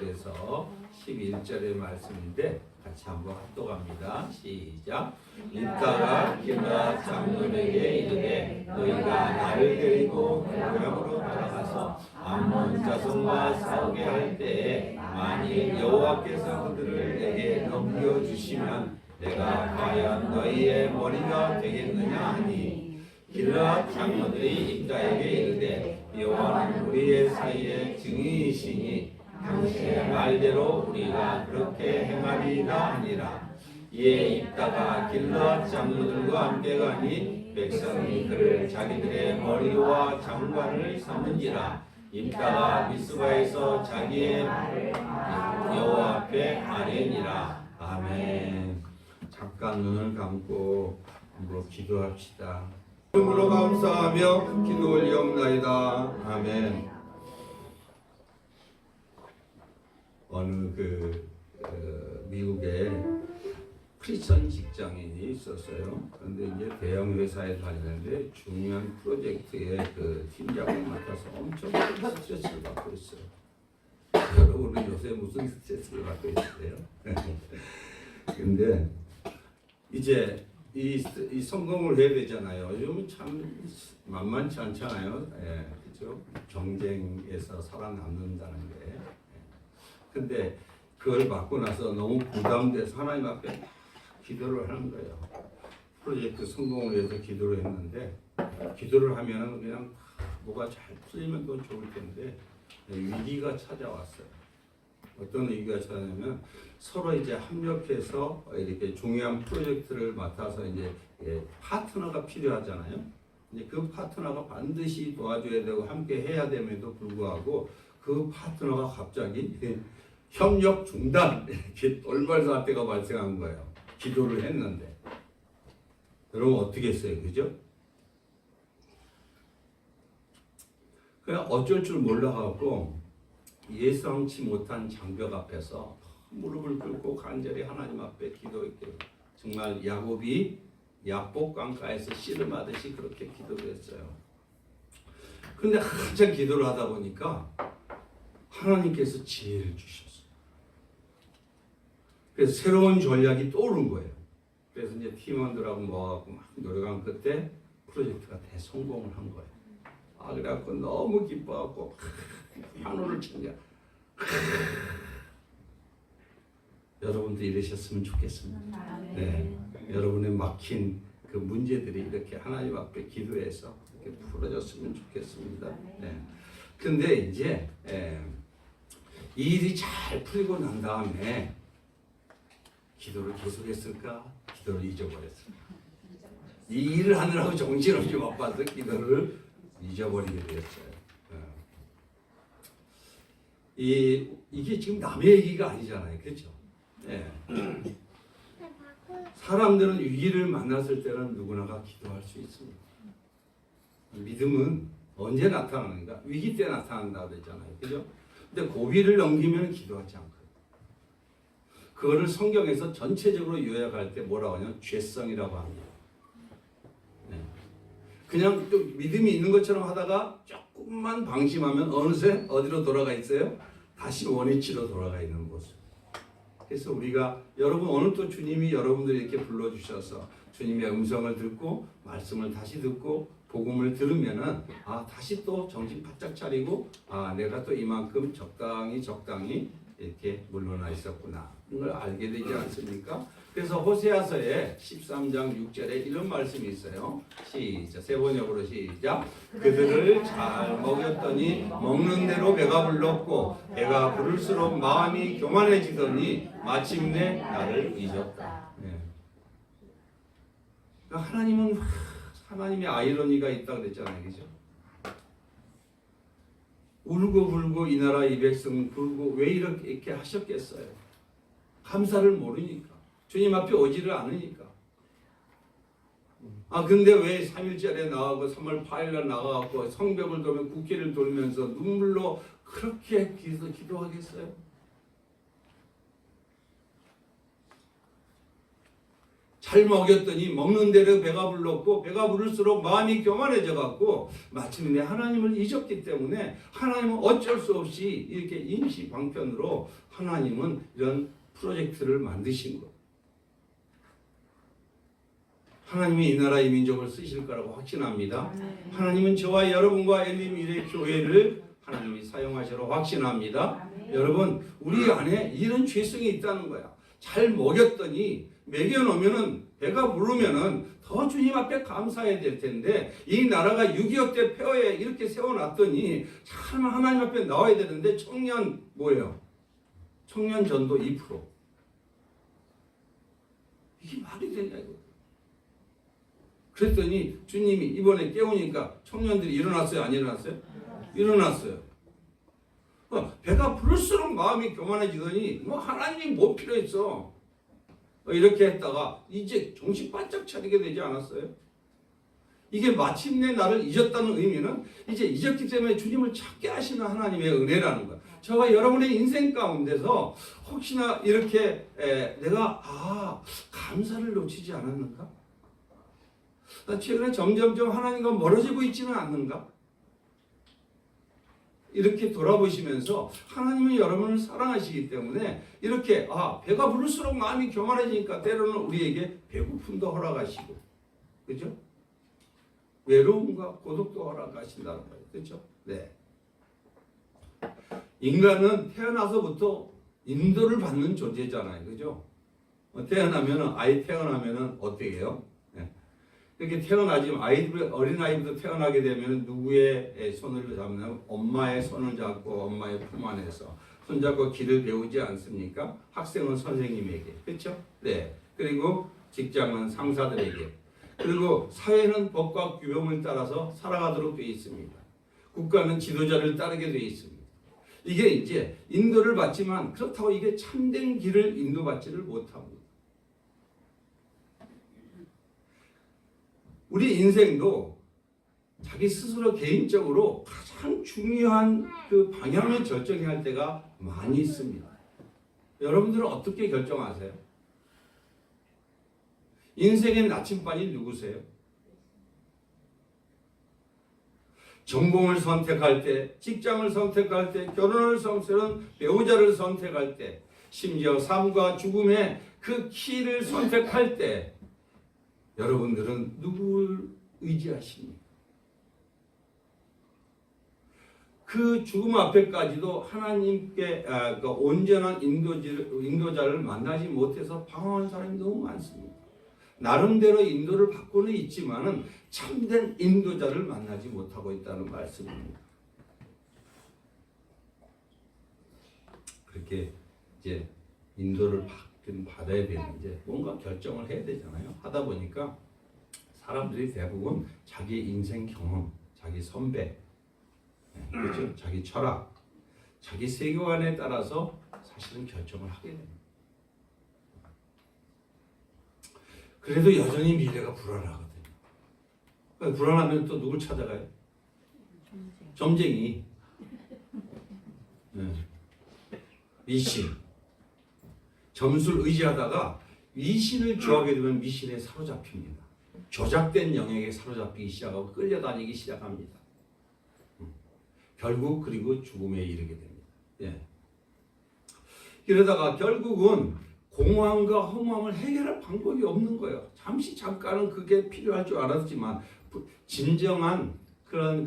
그래서 11절의 말씀인데 같이 한번 합독합니다. 시작. 읽다가 길라 장로에게 이르되 너희가 나를 데리고 고향으로 돌아가서 암몬 자손과 싸우게 할 때에 만일 여호와께서 그들을 내게 넘겨주시면 내가 과연 너희의 머리가 되겠느냐 하니 길라 장로들이 입다에게 이르되 여호와는 우리의 사이에 증인이시니 당신의 말대로 우리가 그렇게 행하리라 하니라. 이에 입다가 길르앗 장로들과 함께 가니 백성이 그를 자기들의 머리와 장관을 삼은지라. 입다가 미스바에서 자기의 여호와 앞에 아뢰니라. 아멘. 잠깐 눈을 감고 기도합시다. 이름으로 감사하며 기도 올리옵나이다. 아멘. 어느 미국에 크리스천 직장인이 있었어요. 그런데 이제 대형 회사에 다니는데 중요한 프로젝트의 팀장을 맡아서 엄청 스트레스를 받고 있어요. 여러분은 요새 무슨 스트레스를 받고 있으세요? 근데 이제 이 성공을 해야 되잖아요. 요즘은 참 만만치 않잖아요. 예, 그렇죠? 경쟁에서 살아남는다는 게. 근데 그걸 받고 나서 너무 부담돼서 하나님 앞에 기도를 하는 거예요. 프로젝트 성공을 위해서 기도를 했는데 기도를 하면은 그냥 뭐가 잘 풀리면 더 좋을 텐데 위기가 찾아왔어요. 어떤 위기가 찾아오냐면 서로 이제 합력해서 이렇게 중요한 프로젝트를 맡아서 이제 파트너가 필요하잖아요. 이제 그 파트너가 반드시 도와줘야 되고 함께 해야 됨에도 불구하고 그 파트너가 갑자기 협력 중단 이렇게 돌발 사태가 발생한 거예요. 기도를 했는데 여러분 어떻게 했어요, 그죠? 그냥 어쩔 줄 몰라갖고 예상치 못한 장벽 앞에서 무릎을 꿇고 간절히 하나님 앞에 기도했대요. 정말 야곱이 야복 강가에서 씨름하듯이 그렇게 기도를 했어요. 근데 한참 기도를 하다 보니까 하나님께서 지혜를 주셨어요. 그래서 새로운 전략이 떠오른 거예요. 그래서 이제 팀원들하고 모아갖고 막 노력한 끝에 프로젝트가 대성공을 한 거예요. 그래갖고 너무 기뻐갖고 환호를 치냐. 여러분도 이러셨으면 좋겠습니다. 네, 여러분의 막힌 그 문제들이 이렇게 하나님 앞에 기도해서 이렇게 풀어졌으면 좋겠습니다. 네. 근데 이제 이 일이 잘 풀리고 난 다음에 기도를 계속했을까? 기도를 잊어버렸을까? 이 일을 하느라고 정신없이 바빠서 기도를 잊어버리게 되었어요. 이게 지금 남의 얘기가 아니잖아요. 그렇죠? 네. 사람들은 위기를 만났을 때는 누구나가 기도할 수 있습니다. 믿음은 언제 나타나는가? 위기 때 나타난다고 했잖아요. 그죠? 근데 고비를 넘기면 기도하지 않거든요. 그거를 성경에서 전체적으로 요약할 때 뭐라고 하냐면 죄성이라고 합니다. 네. 그냥 좀 믿음이 있는 것처럼 하다가 조금만 방심하면 어느새 어디로 돌아가 있어요? 다시 원위치로 돌아가 있는 모습. 그래서 우리가 여러분 오늘 또 주님이 여러분들이 이렇게 불러주셔서 주님의 음성을 듣고 말씀을 다시 듣고 복음을 들으면은 다시 또 정신 바짝 차리고 내가 또 이만큼 적당히 이렇게 물러나 있었구나 이걸 알게 되지 않습니까? 그래서 호세아서에 13장 6절에 이런 말씀이 있어요. 시작. 세 번역으로 시작. 그들을 잘 먹였더니 먹는 대로 배가 불렀고 배가 부를수록 마음이 교만해지더니 마침내 나를 잊었다. 네. 그러니까 하나님의 아이러니가 있다고 그랬잖아요. 그죠? 울고 불고 이 나라 이 백성 굴고 왜 이렇게 하셨겠어요? 감사를 모르니까. 주님 앞에 오지를 않으니까. 근데 왜 3일절에 나가고 3월 8일날 나가고 성벽을 돌면 국회를 돌면서 눈물로 그렇게 기도하겠어요? 잘 먹였더니 먹는 대로 배가 불렀고 배가 부를수록 마음이 교만해져 갖고 마침내 하나님을 잊었기 때문에 하나님은 어쩔 수 없이 이렇게 임시 방편으로 하나님은 이런 프로젝트를 만드신 거예요. 하나님이 이 나라 이 민족을 쓰실 거라고 확신합니다. 하나님은 저와 여러분과 엘림 미래 교회를 하나님이 사용하시러 확신합니다. 여러분 우리 안에 이런 죄성이 있다는 거야. 잘 먹였더니 먹여놓으면은 배가 부르면은 더 주님 앞에 감사해야 될 텐데 이 나라가 6.25 때 폐허에 이렇게 세워놨더니 참 하나님 앞에 나와야 되는데 청년 뭐예요? 청년 전도 2%. 이게 말이 되냐 이거. 그랬더니 주님이 이번에 깨우니까 청년들이 일어났어요? 안 일어났어요? 일어났어요. 배가 부를수록 마음이 교만해지더니 뭐 하나님 뭐 필요했어. 이렇게 했다가 이제 정신 바짝 차리게 되지 않았어요? 이게 마침내 나를 잊었다는 의미는 이제 잊었기 때문에 주님을 찾게 하시는 하나님의 은혜라는 거야. 저와 여러분의 인생 가운데서 혹시나 이렇게 내가 감사를 놓치지 않았는가? 나 최근에 점점점 하나님과 멀어지고 있지는 않는가? 이렇게 돌아보시면서 하나님은 여러분을 사랑하시기 때문에 이렇게 배가 부를수록 마음이 교만해지니까 때로는 우리에게 배고픔도 허락하시고 그죠? 외로움과 고독도 허락하신다는 거예요. 그렇죠? 네. 인간은 태어나서부터 인도를 받는 존재잖아요. 그죠? 아이 태어나면은 어떻게 해요? 이렇게 태어나지만 어린아이부터 태어나게 되면 누구의 손을 잡냐면 엄마의 손을 잡고 엄마의 품 안에서 손잡고 길을 배우지 않습니까? 학생은 선생님에게. 그렇죠? 네. 그리고 직장은 상사들에게. 그리고 사회는 법과 규범을 따라서 살아가도록 되어 있습니다. 국가는 지도자를 따르게 되어 있습니다. 이게 이제 인도를 받지만 그렇다고 이게 참된 길을 인도받지를 못합니다. 우리 인생도 자기 스스로 개인적으로 가장 중요한 그 방향을 결정해야 할 때가 많이 있습니다. 여러분들은 어떻게 결정하세요? 인생의 나침반이 누구세요? 전공을 선택할 때, 직장을 선택할 때, 결혼을 선택하는 배우자를 선택할 때, 심지어 삶과 죽음의 그 키를 선택할 때 여러분들은 누구를 의지하십니까? 그 죽음 앞에까지도 하나님께 온전한 인도자를 만나지 못해서 방황한 사람이 너무 많습니다. 나름대로 인도를 받고는 있지만은 참된 인도자를 만나지 못하고 있다는 말씀입니다. 그렇게 이제 인도를 받아야 되는데 뭔가 결정을 해야 되잖아요. 하다 보니까 사람들이 대부분 자기 인생 경험, 자기 선배, 그렇죠? 자기 철학, 자기 세계관에 따라서 사실은 결정을 하게 됩니다. 그래도 여전히 미래가 불안하거든요. 불안하면 또 누굴 찾아가요? 점쟁이. 미신. 점수를 의지하다가 미신을 좋아하게 되면 미신에 사로잡힙니다. 조작된 영역에 사로잡히기 시작하고 끌려다니기 시작합니다. 결국 그리고 죽음에 이르게 됩니다. 예. 이러다가 결국은 공허함과 허무함을 해결할 방법이 없는 거예요. 잠깐은 그게 필요할 줄 알았지만 진정한 그런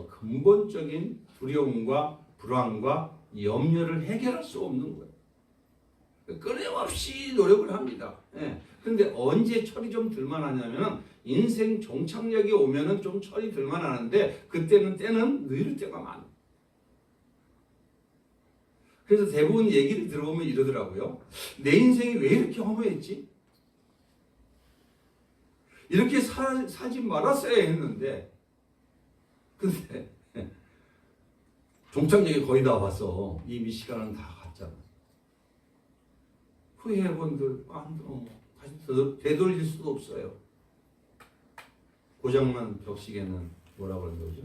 근본적인 두려움과 불안과 염려를 해결할 수 없는 거예요. 끊임없이 노력을 합니다. 예. 근데 언제 철이 좀 들만 하냐면 인생 종착역이 오면은 좀 철이 들만 하는데 때는 느릴 때가 많아요. 그래서 대부분 얘기를 들어보면 이러더라고요. 내 인생이 왜 이렇게 허무했지? 이렇게 살지 말았어야 했는데 근데 종착역에 거의 다 왔어. 이미 시간은 다 갔잖아. 후회해본들 다시 되돌릴 수도 없어요. 고장난 벽시계는 뭐라고 그러는 거죠?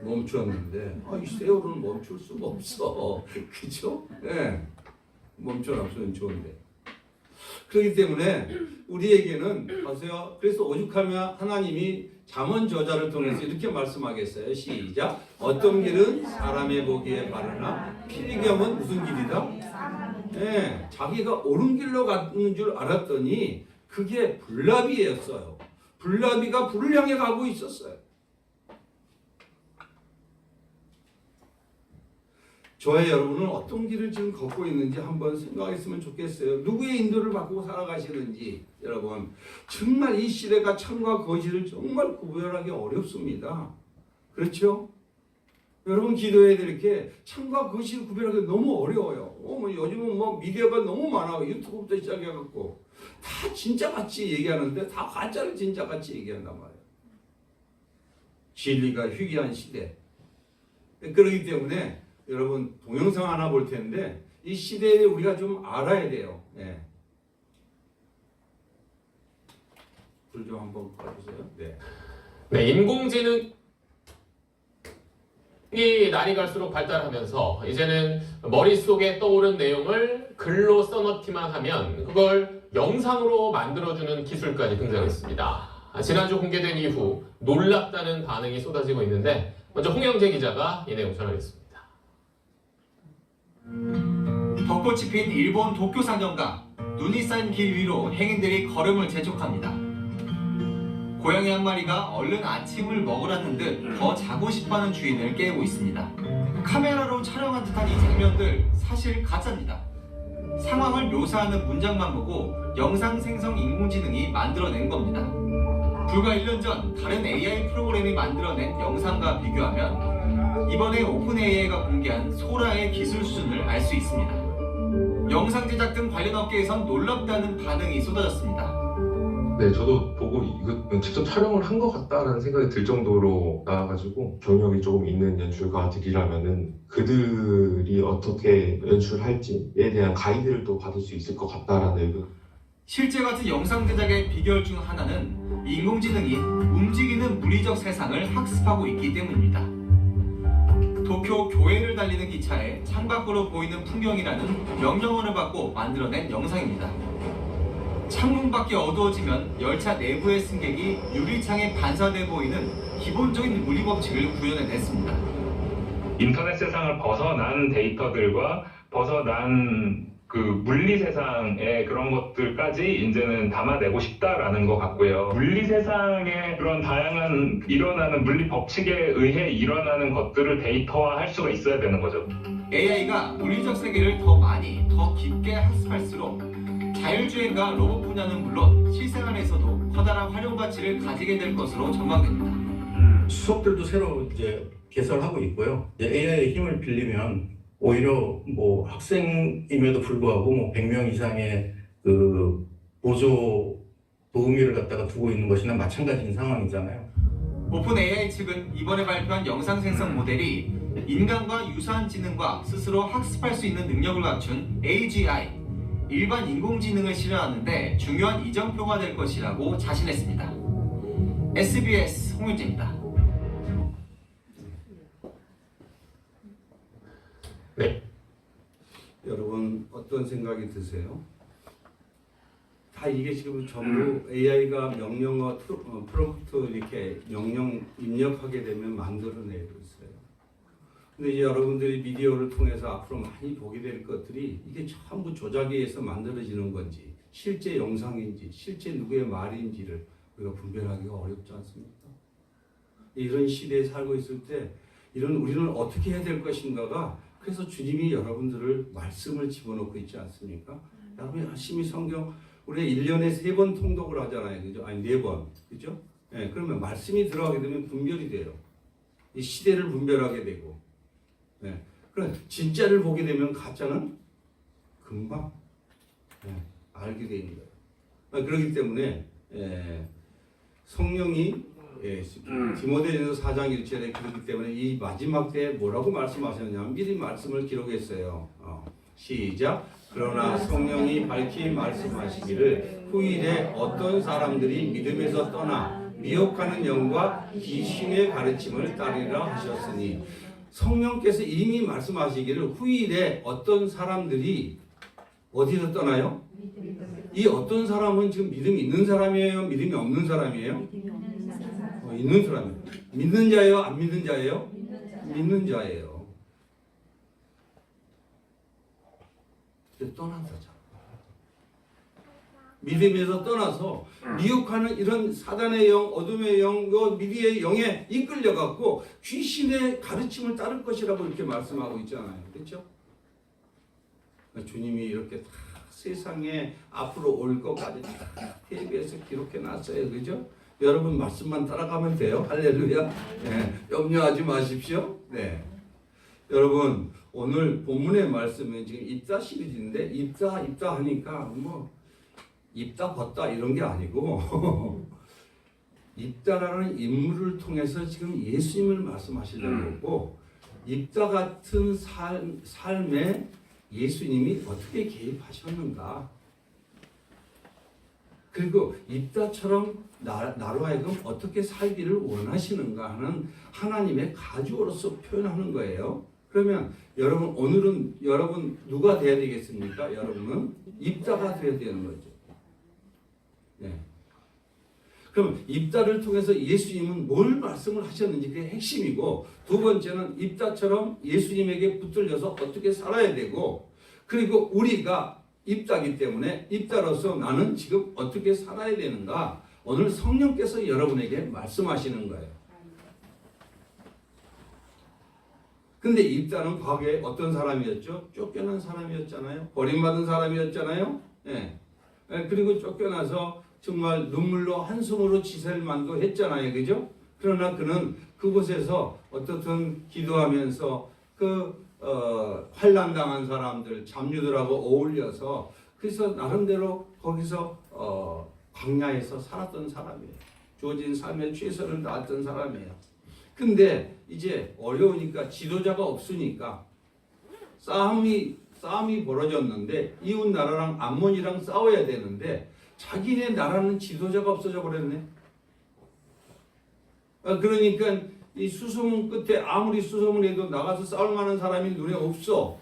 멈추었는데 이 세월은 멈출 수가 없어. 그죠? 네. 멈춰놨으면 좋은데 그렇기 때문에 우리에게는 보세요. 그래서 오죽하면 하나님이 잠언 저자를 통해서 이렇게 말씀하겠어요. 시작. 어떤 길은 사람의 보기에 바르나 피리겸은 무슨 길이다? 네, 자기가 옳은 길로 가는 줄 알았더니 그게 불나비였어요. 불나비가 불을 향해 가고 있었어요. 저의 여러분은 어떤 길을 지금 걷고 있는지 한번 생각했으면 좋겠어요. 누구의 인도를 받고 살아가시는지. 여러분 정말 이 시대가 참과 거짓을 정말 구별하기 어렵습니다. 그렇죠? 여러분 기도해야 될 게 참과 거짓을 구별하기 너무 어려워요. 요즘은 미디어가 너무 많아요. 유튜브부터 시작해갖고 다 진짜같이 얘기하는데 다 가짜를 진짜같이 얘기한단 말이에요. 진리가 희귀한 시대. 그렇기 때문에 여러분 동영상 하나 볼 텐데 이 시대에 우리가 좀 알아야 돼요. 네. 불 좀 한번 꺼주세요. 네. 네, 인공지능이 날이 갈수록 발달하면서 이제는 머릿속에 떠오른 내용을 글로 써넣기만 하면 그걸 영상으로 만들어주는 기술까지 등장했습니다. 지난주 공개된 이후 놀랍다는 반응이 쏟아지고 있는데 먼저 홍영재 기자가 이 내용 전하겠습니다. 벚꽃이 핀 일본 도쿄 상점가. 눈이 쌓인 길 위로 행인들이 걸음을 재촉합니다. 고양이 한 마리가 얼른 아침을 먹으라는 듯 더 자고 싶어하는 주인을 깨우고 있습니다. 카메라로 촬영한 듯한 이 장면들 사실 가짜입니다. 상황을 묘사하는 문장만 보고 영상 생성 인공지능이 만들어낸 겁니다. 불과 1년 전 다른 AI 프로그램이 만들어낸 영상과 비교하면 이번에 오픈AI가 공개한 소라의 기술 수준을 알 수 있습니다. 영상 제작 등 관련 업계에선 놀랍다는 반응이 쏟아졌습니다. 네, 저도 보고 이거 직접 촬영을 한 것 같다라는 생각이 들 정도로 나와가지고 경력이 조금 있는 연출가들이라면은 그들이 어떻게 연출할지에 대한 가이드를 또 받을 수 있을 것 같다라는. 실제 같은 영상 제작의 비결 중 하나는 인공지능이 움직이는 물리적 세상을 학습하고 있기 때문입니다. 도쿄 교외를 달리는 기차에 창밖으로 보이는 풍경이라는 명령어를 받고 만들어낸 영상입니다. 창문 밖이 어두워지면 열차 내부의 승객이 유리창에 반사돼 보이는 기본적인 물리 법칙을 구현해냈습니다. 인터넷 세상을 벗어난 데이터들과 벗어난 그 물리 세상의 그런 것들까지 이제는 담아내고 싶다라는 것 같고요. 물리 세상의 그런 다양한 일어나는 물리 법칙에 의해 일어나는 것들을 데이터화할 수가 있어야 되는 거죠. AI가 물리적 세계를 더 많이, 더 깊게 학습할수록 자율주행과 로봇 분야는 물론 실생활에서도 커다란 활용 가치를 가지게 될 것으로 전망됩니다. 수업들도 새로 이제 개설하고 있고요. AI의 힘을 빌리면 오히려 학생임에도 불구하고 100명 이상의 그 보조 도우미를 갖다가 두고 있는 것이나 마찬가지인 상황이잖아요. 오픈AI 측은 이번에 발표한 영상 생성 모델이 인간과 유사한 지능과 스스로 학습할 수 있는 능력을 갖춘 AGI, 일반 인공지능을 실현하는데 중요한 이정표가 될 것이라고 자신했습니다. SBS 홍윤재입니다. 네. 여러분 어떤 생각이 드세요? 다 이게 지금 전부 AI가 명령어 프롬프트 이렇게 명령 입력하게 되면 만들어내고 있어요. 근데 이제 여러분들이 미디어를 통해서 앞으로 많이 보게 될 것들이 이게 전부 조작에 의해서 만들어지는 건지 실제 영상인지 실제 누구의 말인지를 우리가 분별하기가 어렵지 않습니까? 이런 시대에 살고 있을 때 우리는 어떻게 해야 될 것인가가 그래서 주님이 여러분들을 말씀을 집어넣고 있지 않습니까? 여러분 열심히 성경 우리가 1년에 3번 통독을 하잖아요. 그죠? 아니 4번. 그죠? 네, 그러면 말씀이 들어가게 되면 분별이 돼요. 이 시대를 분별하게 되고. 네. 그럼 진짜를 보게 되면 가짜는 금방 알게 되는 거예요. 그렇기 때문에 성령이 디모데전서 4장 1절에 그렇기 때문에 이 마지막 때에 뭐라고 말씀하셨냐면 미리 말씀을 기록했어요. 시작. 그러나 성령이 밝히 말씀하시기를 후일에 어떤 사람들이 믿음에서 떠나 미혹하는 영과 귀신의 가르침을 따르리라 하셨으니 성령께서 이미 말씀하시기를 후일에 어떤 사람들이 어디서 떠나요? 이 어떤 사람은 지금 믿음이 있는 사람이에요? 믿음이 없는 사람이에요? 있는 사람이에요. 믿는 자예요? 안 믿는 자예요? 믿는 자예요. 근데 떠난 자잖아. 믿음에서 떠나서 미혹하는 이런 사단의 영, 어둠의 영, 미디의 영에 이끌려갖고 귀신의 가르침을 따를 것이라고 이렇게 말씀하고 있잖아요. 그렇죠? 주님이 이렇게 다 세상에 앞으로 올 것까지 다 TV에서 기록해놨어요. 그죠? 여러분 말씀만 따라가면 돼요. 할렐루야. 네, 염려하지 마십시오. 네. 여러분 오늘 본문의 말씀은 지금 입다 시리즈인데 입다 하니까 뭐 입다 벗다 이런 게 아니고 입다라는 인물을 통해서 지금 예수님을 말씀하시려는 거고 입다 같은 삶에 예수님이 어떻게 개입하셨는가 그리고 입다처럼 나로 하여금 어떻게 살기를 원하시는가 하는 하나님의 가주어로서 표현하는 거예요. 그러면 여러분 오늘은 여러분 누가 돼야 되겠습니까? 여러분은 입다가 돼야 되는 거죠. 네. 그럼 입다를 통해서 예수님은 뭘 말씀을 하셨는지 그게 핵심이고 두 번째는 입다처럼 예수님에게 붙들려서 어떻게 살아야 되고 그리고 우리가 입다기 때문에 입다로서 나는 지금 어떻게 살아야 되는가 오늘 성령께서 여러분에게 말씀하시는 거예요. 근데 입다는 과거에 어떤 사람이었죠? 쫓겨난 사람이었잖아요. 버림받은 사람이었잖아요. 예. 그리고 쫓겨나서 정말 눈물로 한숨으로 지새만도 했잖아요. 그죠? 그러나 그는 그곳에서 어떻든 기도하면서 환난당한 사람들, 잡류들하고 어울려서 그래서 나름대로 거기서 광야에서 살았던 사람이에요. 주어진 삶의 최선을 다했던 사람이에요. 근데 이제 어려우니까 지도자가 없으니까 싸움이 벌어졌는데 이웃 나라랑 암몬이랑 싸워야 되는데 자기네 나라는 지도자가 없어져 버렸네. 그러니까 이 수소문 끝에 아무리 수소문 해도 나가서 싸울 만한 사람이 눈에 없어.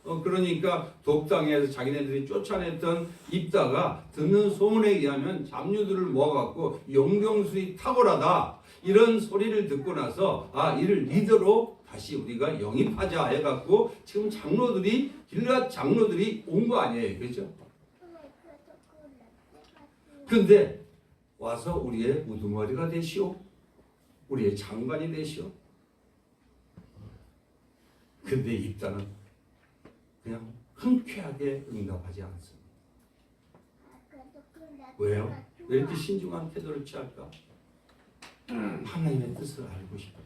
그러니까 독당에서 자기네들이 쫓아냈던 입다가 듣는 소문에 의하면 잡류들을 모아갖고 용병술이 탁월하다 이런 소리를 듣고 나서 이를 리더로 다시 우리가 영입하자 해갖고 지금 길앗 장로들이 온 거 아니에요. 그렇죠? 근데 와서 우리의 우두머리가 되시오. 우리의 장관이 되시오. 근데 입다는 그냥 흔쾌하게 응답하지 않습니다. 왜요? 왜 이렇게 신중한 태도를 취할까? 하나님의 뜻을 알고 싶어요.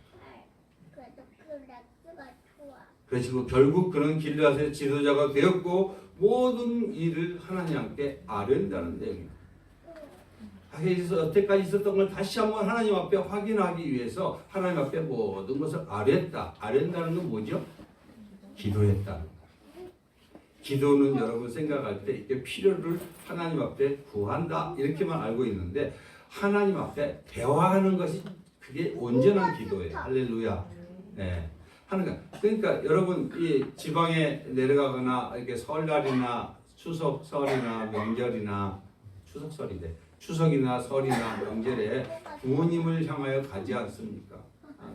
그래서 결국 그는 길앗의 지도자가 되었고 모든 일을 하나님께 아뢰는다는 내용입니다. 여태까지 있었던 걸 다시 한번 하나님 앞에 확인하기 위해서 하나님 앞에 모든 것을 아뢰었다. 아뢰는다는 건 뭐죠? 기도했다. 기도는 여러분 생각할 때 이렇게 필요를 하나님 앞에 구한다 이렇게만 알고 있는데 하나님 앞에 대화하는 것이 그게 온전한 기도예요. 할렐루야. 네. 그러니까 여러분 이 지방에 내려가거나 이렇게 설날이나 추석설이나 명절이나 추석이나 설이나 명절에 부모님을 향하여 가지 않습니까?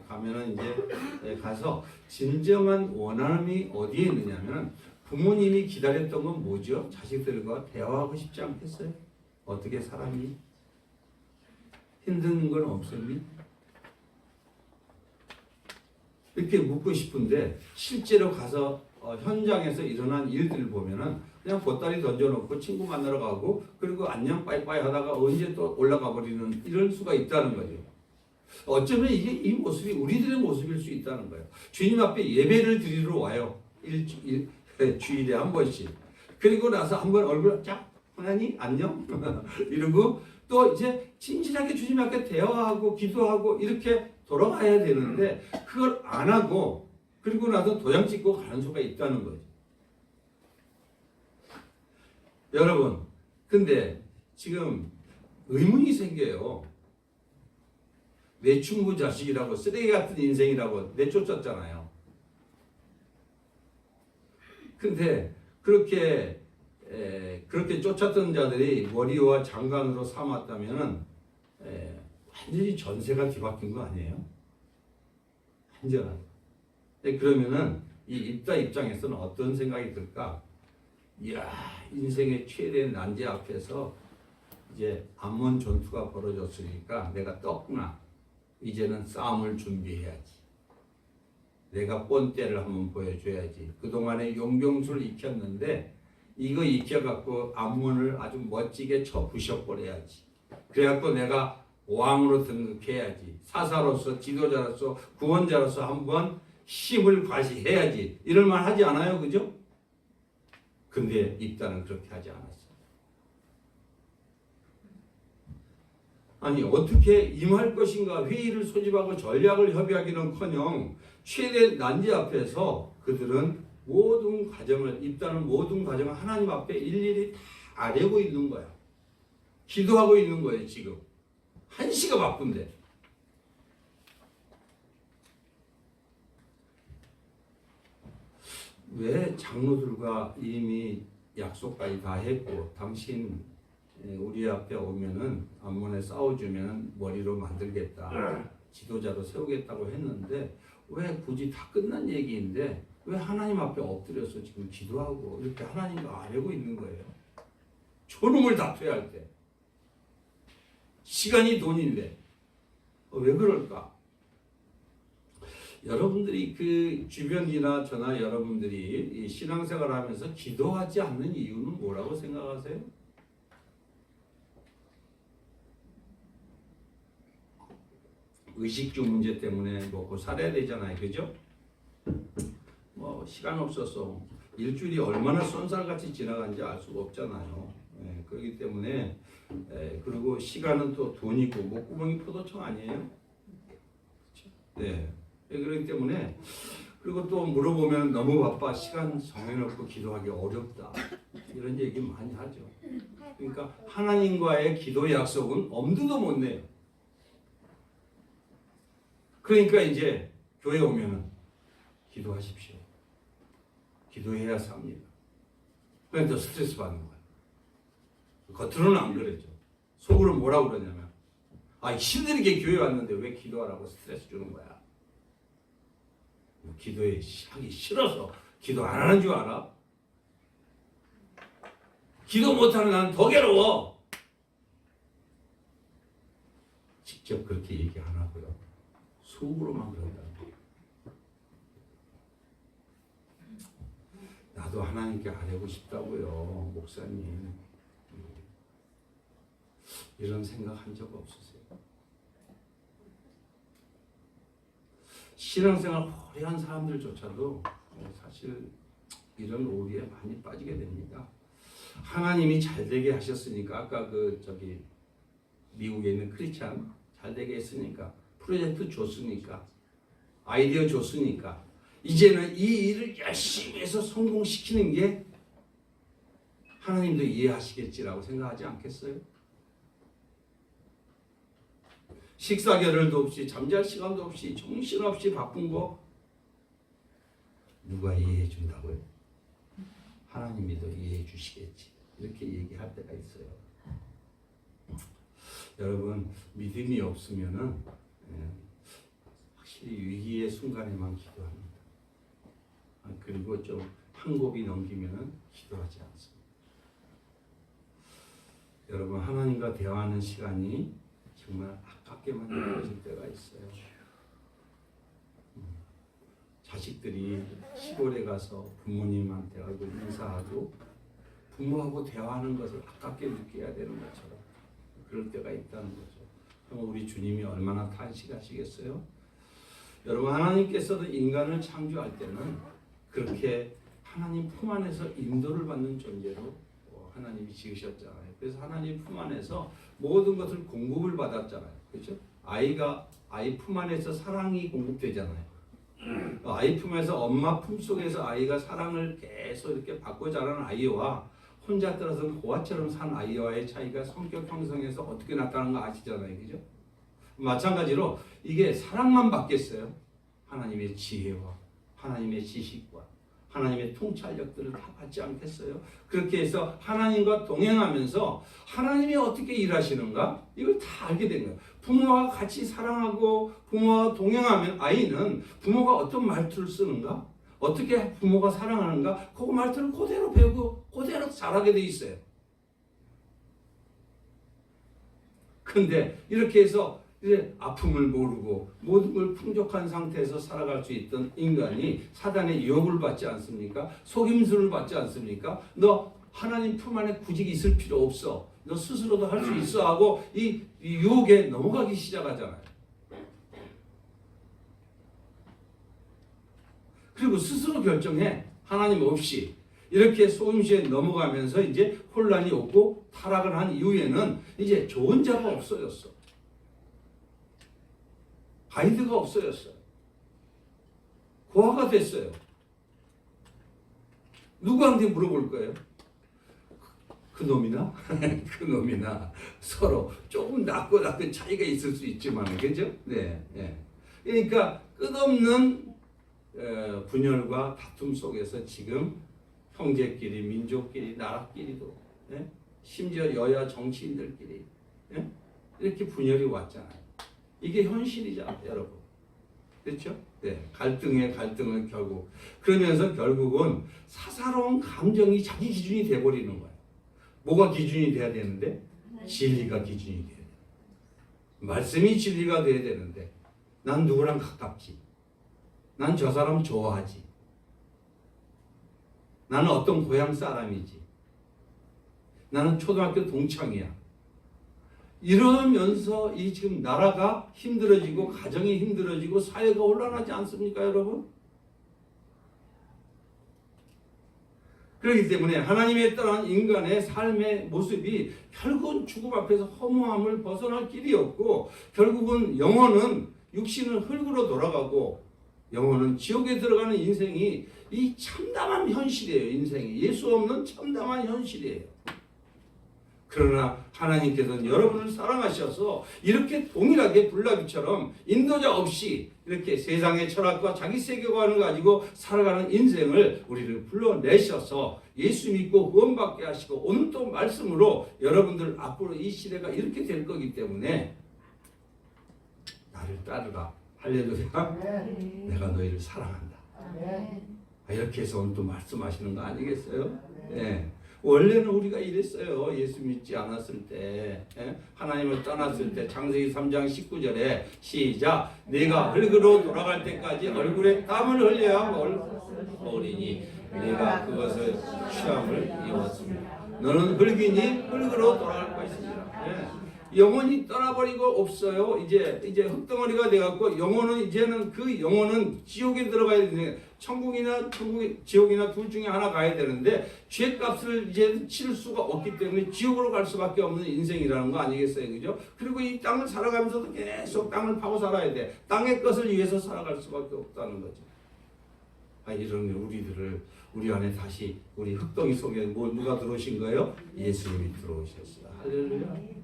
가면은 이제 가서 진정한 원함이 어디에 있느냐면 부모님이 기다렸던 건 뭐죠? 자식들과 대화하고 싶지 않겠어요? 어떻게 사람이 힘든 건 없습니? 이렇게 묻고 싶은데 실제로 가서 현장에서 일어난 일들을 보면은 그냥 보따리 던져놓고 친구 만나러 가고 그리고 안녕 빠이빠이 하다가 언제 또 올라가 버리는 이럴 수가 있다는 거죠. 어쩌면 이게 이 모습이 우리들의 모습일 수 있다는 거예요. 주님 앞에 예배를 드리러 와요. 주일에 한 번씩. 그리고 나서 한번 얼굴 쫙 하나님 안녕 이러고 또 이제 진실하게 주님 앞에 대화하고 기도하고 이렇게 돌아가야 되는데 그걸 안 하고 그리고 나서 도장 찍고 가는 수가 있다는 거죠. 여러분, 근데 지금 의문이 생겨요. 내충부 자식이라고 쓰레기 같은 인생이라고 내쫓았잖아요. 근데 그렇게 그렇게 쫓았던 자들이 머리와 장관으로 삼았다면은 완전히 전세가 뒤바뀐 거 아니에요? 완전하게. 그러면은 이 입다 입장에서는 어떤 생각이 들까? 이야, 인생의 최대 난제 앞에서 이제 암몬 전투가 벌어졌으니까 내가 떴구나. 이제는 싸움을 준비해야지. 내가 본때를 한번 보여줘야지. 그동안에 용병술을 익혔는데 이거 익혀갖고 암몬을 아주 멋지게 쳐 부셔버려야지. 그래갖고 내가 왕으로 등극해야지. 사사로서 지도자로서 구원자로서 한번 힘을 과시해야지. 이럴 만 하지 않아요, 그죠? 근데 입다는 그렇게 하지 않았어요. 아니 어떻게 임할 것인가 회의를 소집하고 전략을 협의하기는커녕 최대 난제 앞에서 그들은 모든 과정을 입다는 모든 과정을 하나님 앞에 일일이 다 아뢰고 있는 거야. 기도하고 있는 거예요. 지금 한시가 바쁜데. 왜 장로들과 이미 약속까지 다 했고 당신 우리 앞에 오면은 암몬에 싸워주면 머리로 만들겠다, 지도자로 세우겠다고 했는데 왜 굳이 다 끝난 얘기인데 왜 하나님 앞에 엎드려서 지금 기도하고 이렇게 하나님과 아뢰고 있는 거예요? 저놈을 다투야 할 때 시간이 돈인데 왜 그럴까? 여러분들이 그 주변이나 저나 여러분들이 이 신앙생활을 하면서 기도하지 않는 이유는 뭐라고 생각하세요? 의식주 문제 때문에 먹고 살아야 되잖아요, 그죠? 뭐 시간 없어서 일주일이 얼마나 쏜살같이 지나간지 알 수가 없잖아요. 그렇기 때문에 그리고 시간은 또 돈이고 목구멍이 포도청 아니에요? 그렇죠? 네. 그렇기 때문에 그리고 또 물어보면 너무 바빠 시간 정해놓고 기도하기 어렵다 이런 얘기 많이 하죠. 그러니까 하나님과의 기도 약속은 엄두도 못 내요. 그러니까 이제 교회 오면은 기도하십시오. 기도해야 삽니다. 그러니까 또 스트레스 받는 거예요. 겉으로는 안 그러죠. 속으로 뭐라고 그러냐면 힘들게 교회 왔는데 왜 기도하라고 스트레스 주는 거야. 기도에 하기 싫어서 기도 안 하는 줄 알아? 기도 못하는 나는 더 괴로워. 직접 그렇게 얘기 안 하고요. 속으로만 그런다는 거예요. 나도 하나님께 아뢰고 싶다고요, 목사님. 이런 생각 한 적 없으세요? 신앙생활 오래 한 사람들조차도 사실 이런 오류에 많이 빠지게 됩니다. 하나님이 잘되게 하셨으니까 아까 미국에 있는 크리스찬 잘되게 했으니까 프로젝트 줬으니까 아이디어 줬으니까 이제는 이 일을 열심히 해서 성공시키는 게 하나님도 이해하시겠지라고 생각하지 않겠어요? 식사 겨를도 없이 잠잘 시간도 없이 정신없이 바쁜 거 누가 이해해 준다고요? 하나님이 더 이해해 주시겠지. 이렇게 얘기할 때가 있어요. 여러분 믿음이 없으면은 확실히 위기의 순간에만 기도합니다. 그리고 좀 한 곱이 넘기면은 기도하지 않습니다. 여러분 하나님과 대화하는 시간이 정말 아깝게만 느껴질 때가 있어요. 자식들이 시골에 가서 부모님한테 얼굴 인사하고 부모하고 대화하는 것을 아깝게 느껴야 되는 것처럼 그럴 때가 있다는 거죠. 그럼 우리 주님이 얼마나 탄식하시겠어요? 여러분 하나님께서도 인간을 창조할 때는 그렇게 하나님 품 안에서 인도를 받는 존재로 하나님이 지으셨잖아요. 그래서 하나님 품 안에서 모든 것을 공급을 받았잖아요. 그렇죠? 아이 품 안에서 사랑이 공급되잖아요. 아이 품에서 엄마 품 속에서 아이가 사랑을 계속 이렇게 받고 자라는 아이와 혼자 떨어진 고아처럼 산 아이와의 차이가 성격 형성에서 어떻게 나타나는 거 아시잖아요. 그죠? 마찬가지로 이게 사랑만 받겠어요. 하나님의 지혜와 하나님의 지식과 하나님의 통찰력들을 다 받지 않겠어요? 그렇게 해서 하나님과 동행하면서 하나님이 어떻게 일하시는가? 이걸 다 알게 된 거예요. 부모와 같이 사랑하고 부모와 동행하면 아이는 부모가 어떤 말투를 쓰는가? 어떻게 부모가 사랑하는가? 그 말투를 그대로 배우고 그대로 잘하게 돼 있어요. 근데 이렇게 해서 이제 아픔을 모르고 모든 걸 풍족한 상태에서 살아갈 수 있던 인간이 사단의 유혹을 받지 않습니까? 속임수를 받지 않습니까? 너 하나님 품 안에 구직 있을 필요 없어. 너 스스로도 할 수 있어 하고 이 유혹에 넘어가기 시작하잖아요. 그리고 스스로 결정해. 하나님 없이. 이렇게 속임수에 넘어가면서 이제 혼란이 오고 타락을 한 이후에는 이제 좋은 자가 없어졌어. 가이드가 없어졌어요. 고아가 됐어요. 누구한테 물어볼 거예요? 그 놈이나? 그 놈이나 서로 조금 낫고 차이가 있을 수 있지만, 그죠? 네, 네. 그러니까 끝없는 분열과 다툼 속에서 지금 형제끼리, 민족끼리, 나라끼리도, 예? 심지어 여야 정치인들끼리, 예? 이렇게 분열이 왔잖아요. 이게 현실이잖아요, 여러분. 그렇죠? 네, 갈등의 갈등은 결국 그러면서 결국은 사사로운 감정이 자기 기준이 돼버리는 거예요. 뭐가 기준이 돼야 되는데? 진리가 기준이 돼야 돼요. 말씀이 진리가 돼야 되는데 난 누구랑 가깝지? 난 저 사람 좋아하지? 나는 어떤 고향 사람이지? 나는 초등학교 동창이야. 이러면서 이 지금 나라가 힘들어지고 가정이 힘들어지고 사회가 혼란하지 않습니까, 여러분? 그렇기 때문에 하나님에 떠난 인간의 삶의 모습이 결국은 죽음 앞에서 허무함을 벗어날 길이 없고 결국은 영혼은 육신은 흙으로 돌아가고 영혼은 지옥에 들어가는 인생이 이 참담한 현실이에요. 인생이 예수 없는 참담한 현실이에요. 그러나 하나님께서는 여러분을 사랑하셔서 이렇게 동일하게 불나비처럼 인도자 없이 이렇게 세상의 철학과 자기 세계관을 가지고 살아가는 인생을 우리를 불러내셔서 예수 믿고 구원받게 하시고 오늘 또 말씀으로 여러분들 앞으로 이 시대가 이렇게 될 거기 때문에 나를 따르라. 할렐루야. 내가 너희를 사랑한다. 이렇게 해서 오늘 또 말씀하시는 거 아니겠어요? 네. 원래는 우리가 이랬어요. 예수 믿지 않았을 때, 하나님을 떠났을 때 창세기 3장 19절에 시작. 내가 흙으로 돌아갈 때까지 얼굴에 땀을 흘려야 어리니 내가 그것을 취함을 이었습니다. 너는 흙이니 흙으로 돌아갈 것이니라. 영혼이 떠나버리고 없어요. 이제 흙덩어리가 돼갖고 영혼은 이제는 그 영혼은 지옥에 들어가야 되는데 지옥이나 둘 중에 하나 가야 되는데 죄값을 이제 치를 수가 없기 때문에 지옥으로 갈 수밖에 없는 인생이라는 거 아니겠어요, 그죠? 그리고 이 땅을 살아가면서도 계속 땅을 파고 살아야 돼. 땅의 것을 위해서 살아갈 수밖에 없다는 거죠. 이런 우리들을 우리 안에 다시 우리 흙덩이 속에 누가 들어오신 거예요? 예수님이 들어오셨어요. 할렐루야.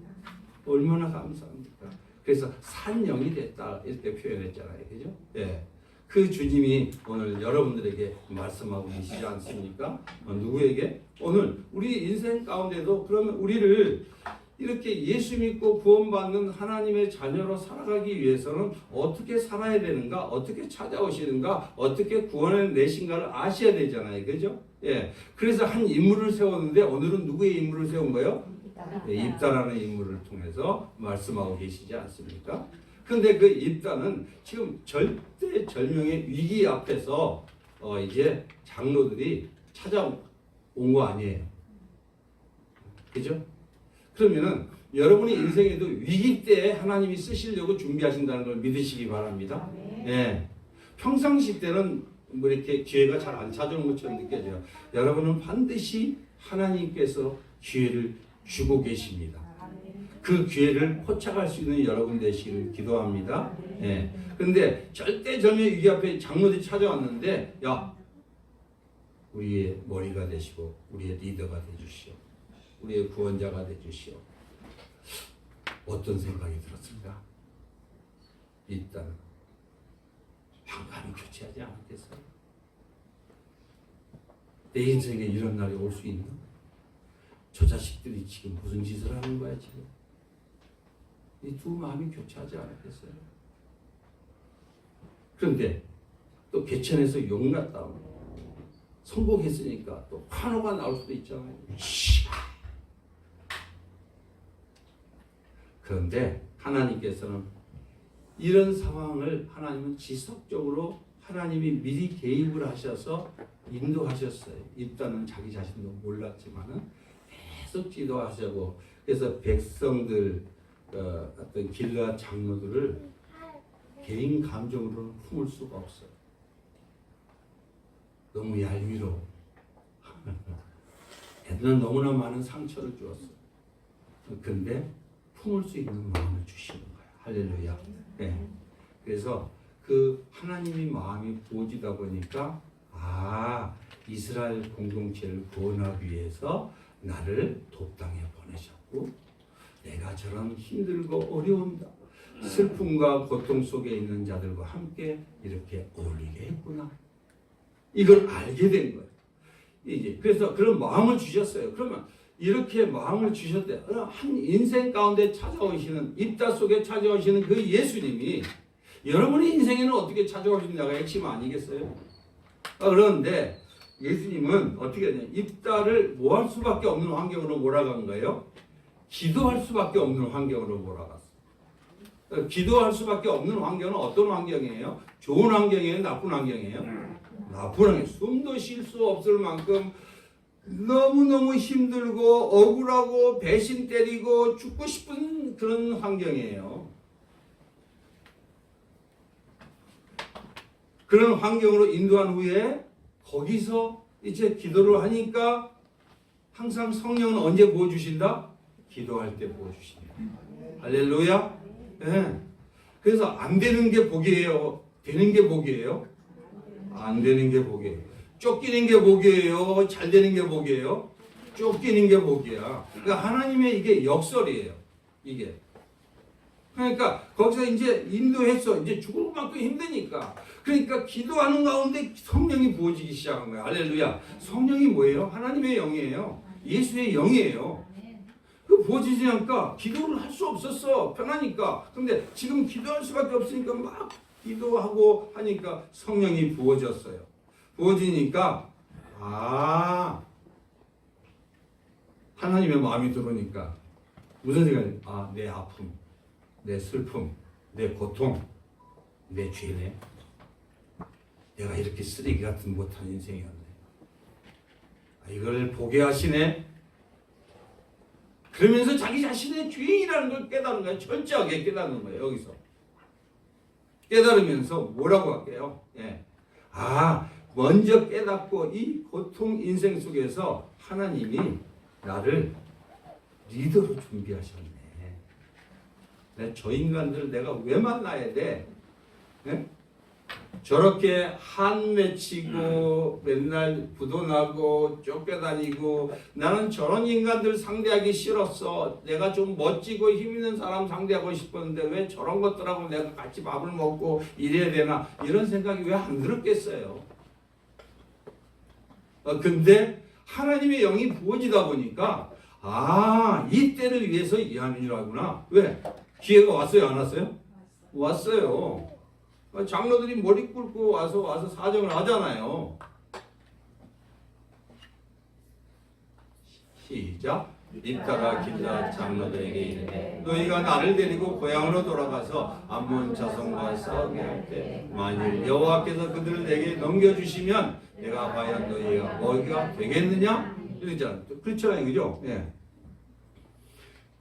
얼마나 감사합니까? 그래서 산 영이 됐다 이렇게 표현했잖아요, 그죠? 예. 그 주님이 오늘 여러분들에게 말씀하고 계시지 않습니까? 누구에게? 오늘 우리 인생 가운데도 그러면 우리를 이렇게 예수 믿고 구원받는 하나님의 자녀로 살아가기 위해서는 어떻게 살아야 되는가? 어떻게 찾아오시는가? 어떻게 구원해 내신가를 아셔야 되잖아요, 그죠? 예. 그래서 한 인물을 세웠는데 오늘은 누구의 인물을 세운 거예요? 입다라는 인물을 통해서 말씀하고 계시지 않습니까? 근데 그 입다는 지금 절대절명의 위기 앞에서 이제 장로들이 찾아온 거 아니에요. 그죠? 그러면은 여러분의 인생에도 위기 때 하나님이 쓰시려고 준비하신다는 걸 믿으시기 바랍니다. 네. 평상시 때는 뭐 이렇게 기회가 잘 안 찾아오는 것처럼 느껴져요. 여러분은 반드시 하나님께서 기회를 주고 계십니다. 그 기회를 포착할 수 있는 여러분 되시기를 기도합니다. 예. 근데 절대절명 위기 앞에 장로들이 찾아왔는데, 야, 우리의 머리가 되시고, 우리의 리더가 되주시오. 우리의 구원자가 되주시오. 어떤 생각이 들었을까? 일단, 방감이 교체하지 않았겠어요? 내 인생에 이런 날이 올 수 있나? 저 자식들이 지금 무슨 짓을 하는 거야 지금? 이 두 마음이 교차하지 않았겠어요? 그런데 또 개천에서 용 났다 성공했으니까 또 환호가 나올 수도 있잖아요. 그런데 하나님께서는 이런 상황을 하나님은 지속적으로 하나님이 미리 개입을 하셔서 인도하셨어요. 일단은 자기 자신도 몰랐지만은 계속 지도하시고 그래서 백성들 어떤 길르앗 장로들을 개인 감정으로는 품을 수가 없어요. 너무 얄미워. 애들은 너무나 많은 상처를 주었어요. 그런데 품을 수 있는 마음을 주시는 거예요. 할렐루야. 네. 그래서 그 하나님이 마음이 부어지다 보니까 이스라엘 공동체를 구원하기 위해서 나를 돕당에 보내셨고 내가 저런 힘들고 어려운 슬픔과 고통 속에 있는 자들과 함께 이렇게 어울리게 했구나. 이걸 알게 된 거예요. 이제 그래서 그런 마음을 주셨어요. 그러면 이렇게 마음을 주셨대. 한 인생 가운데 찾아오시는 입다 속에 찾아오시는 그 예수님이 여러분의 인생에는 어떻게 찾아오시냐가 핵심 아니겠어요? 그런데 예수님은 어떻게 하냐? 입다를 뭐 할 수밖에 없는 환경으로 몰아간 거예요? 기도할 수밖에 없는 환경으로 몰아갔어요. 기도할 수밖에 없는 환경은 어떤 환경이에요? 좋은 환경이에요? 나쁜 환경이에요? 나쁜 환경. 숨도 쉴 수 없을 만큼 너무너무 힘들고 억울하고 배신 때리고 죽고 싶은 그런 환경이에요. 그런 환경으로 인도한 후에 거기서 이제 기도를 하니까 항상 성령은 언제 부어주신다? 기도할 때 부어주십니다. 할렐루야. 네. 그래서 안 되는 게 복이에요. 되는 게 복이에요. 안 되는 게 복이에요. 쫓기는 게 복이에요. 잘 되는 게 복이에요. 쫓기는 게 복이야. 그러니까 하나님의 이게 역설이에요. 이게. 그러니까 거기서 이제 인도했어. 이제 죽을 만큼 힘드니까. 그러니까 기도하는 가운데 성령이 부어지기 시작한 거야. 할렐루야. 성령이 뭐예요? 하나님의 영이에요. 예수의 영이에요. 그 부어지지 않으니까 기도를 할 수 없었어. 편하니까. 근데 지금 기도할 수밖에 없으니까 막 기도하고 하니까 성령이 부어졌어요. 부어지니까 하나님의 마음이 들어오니까 무슨 생각이? 내 아픔, 내 슬픔, 내 고통, 내 죄네. 내가 이렇게 쓰레기 같은 못한 인생이었네. 이걸 보게 하시네. 그러면서 자기 자신의 죄인이라는 걸 깨달은 거예요. 철저하게 깨닫는 거예요. 여기서 깨달으면서 뭐라고 할게요? 예. 먼저 깨닫고 이 고통 인생 속에서 하나님이 나를 리더로 준비하셨네. 저 인간들 내가 왜 만나야 돼? 네? 저렇게 한 맺히고 맨날 부도나고 쫓겨다니고 나는 저런 인간들 상대하기 싫었어. 내가 좀 멋지고 힘있는 사람 상대하고 싶었는데 왜 저런 것들하고 내가 같이 밥을 먹고 이래야 되나 이런 생각이 왜 안 들었겠어요. 근데 하나님의 영이 부어지다 보니까 이 때를 위해서 이 하느니라구나. 왜? 기회가 왔어요? 안 왔어요? 왔어요. 장로들이 머리 꿇고 와서 사정을 하잖아요. 시작. 입다가 길르앗 장로들에게 이르되 너희가 나를 데리고 고향으로 돌아가서 암몬 자손과 싸우게 할 때 만일 여호와께서 그들을 내게 넘겨주시면 내가 과연 너희가 어디가 되겠느냐? 이러잖아요. 그렇잖아요, 그죠? 예.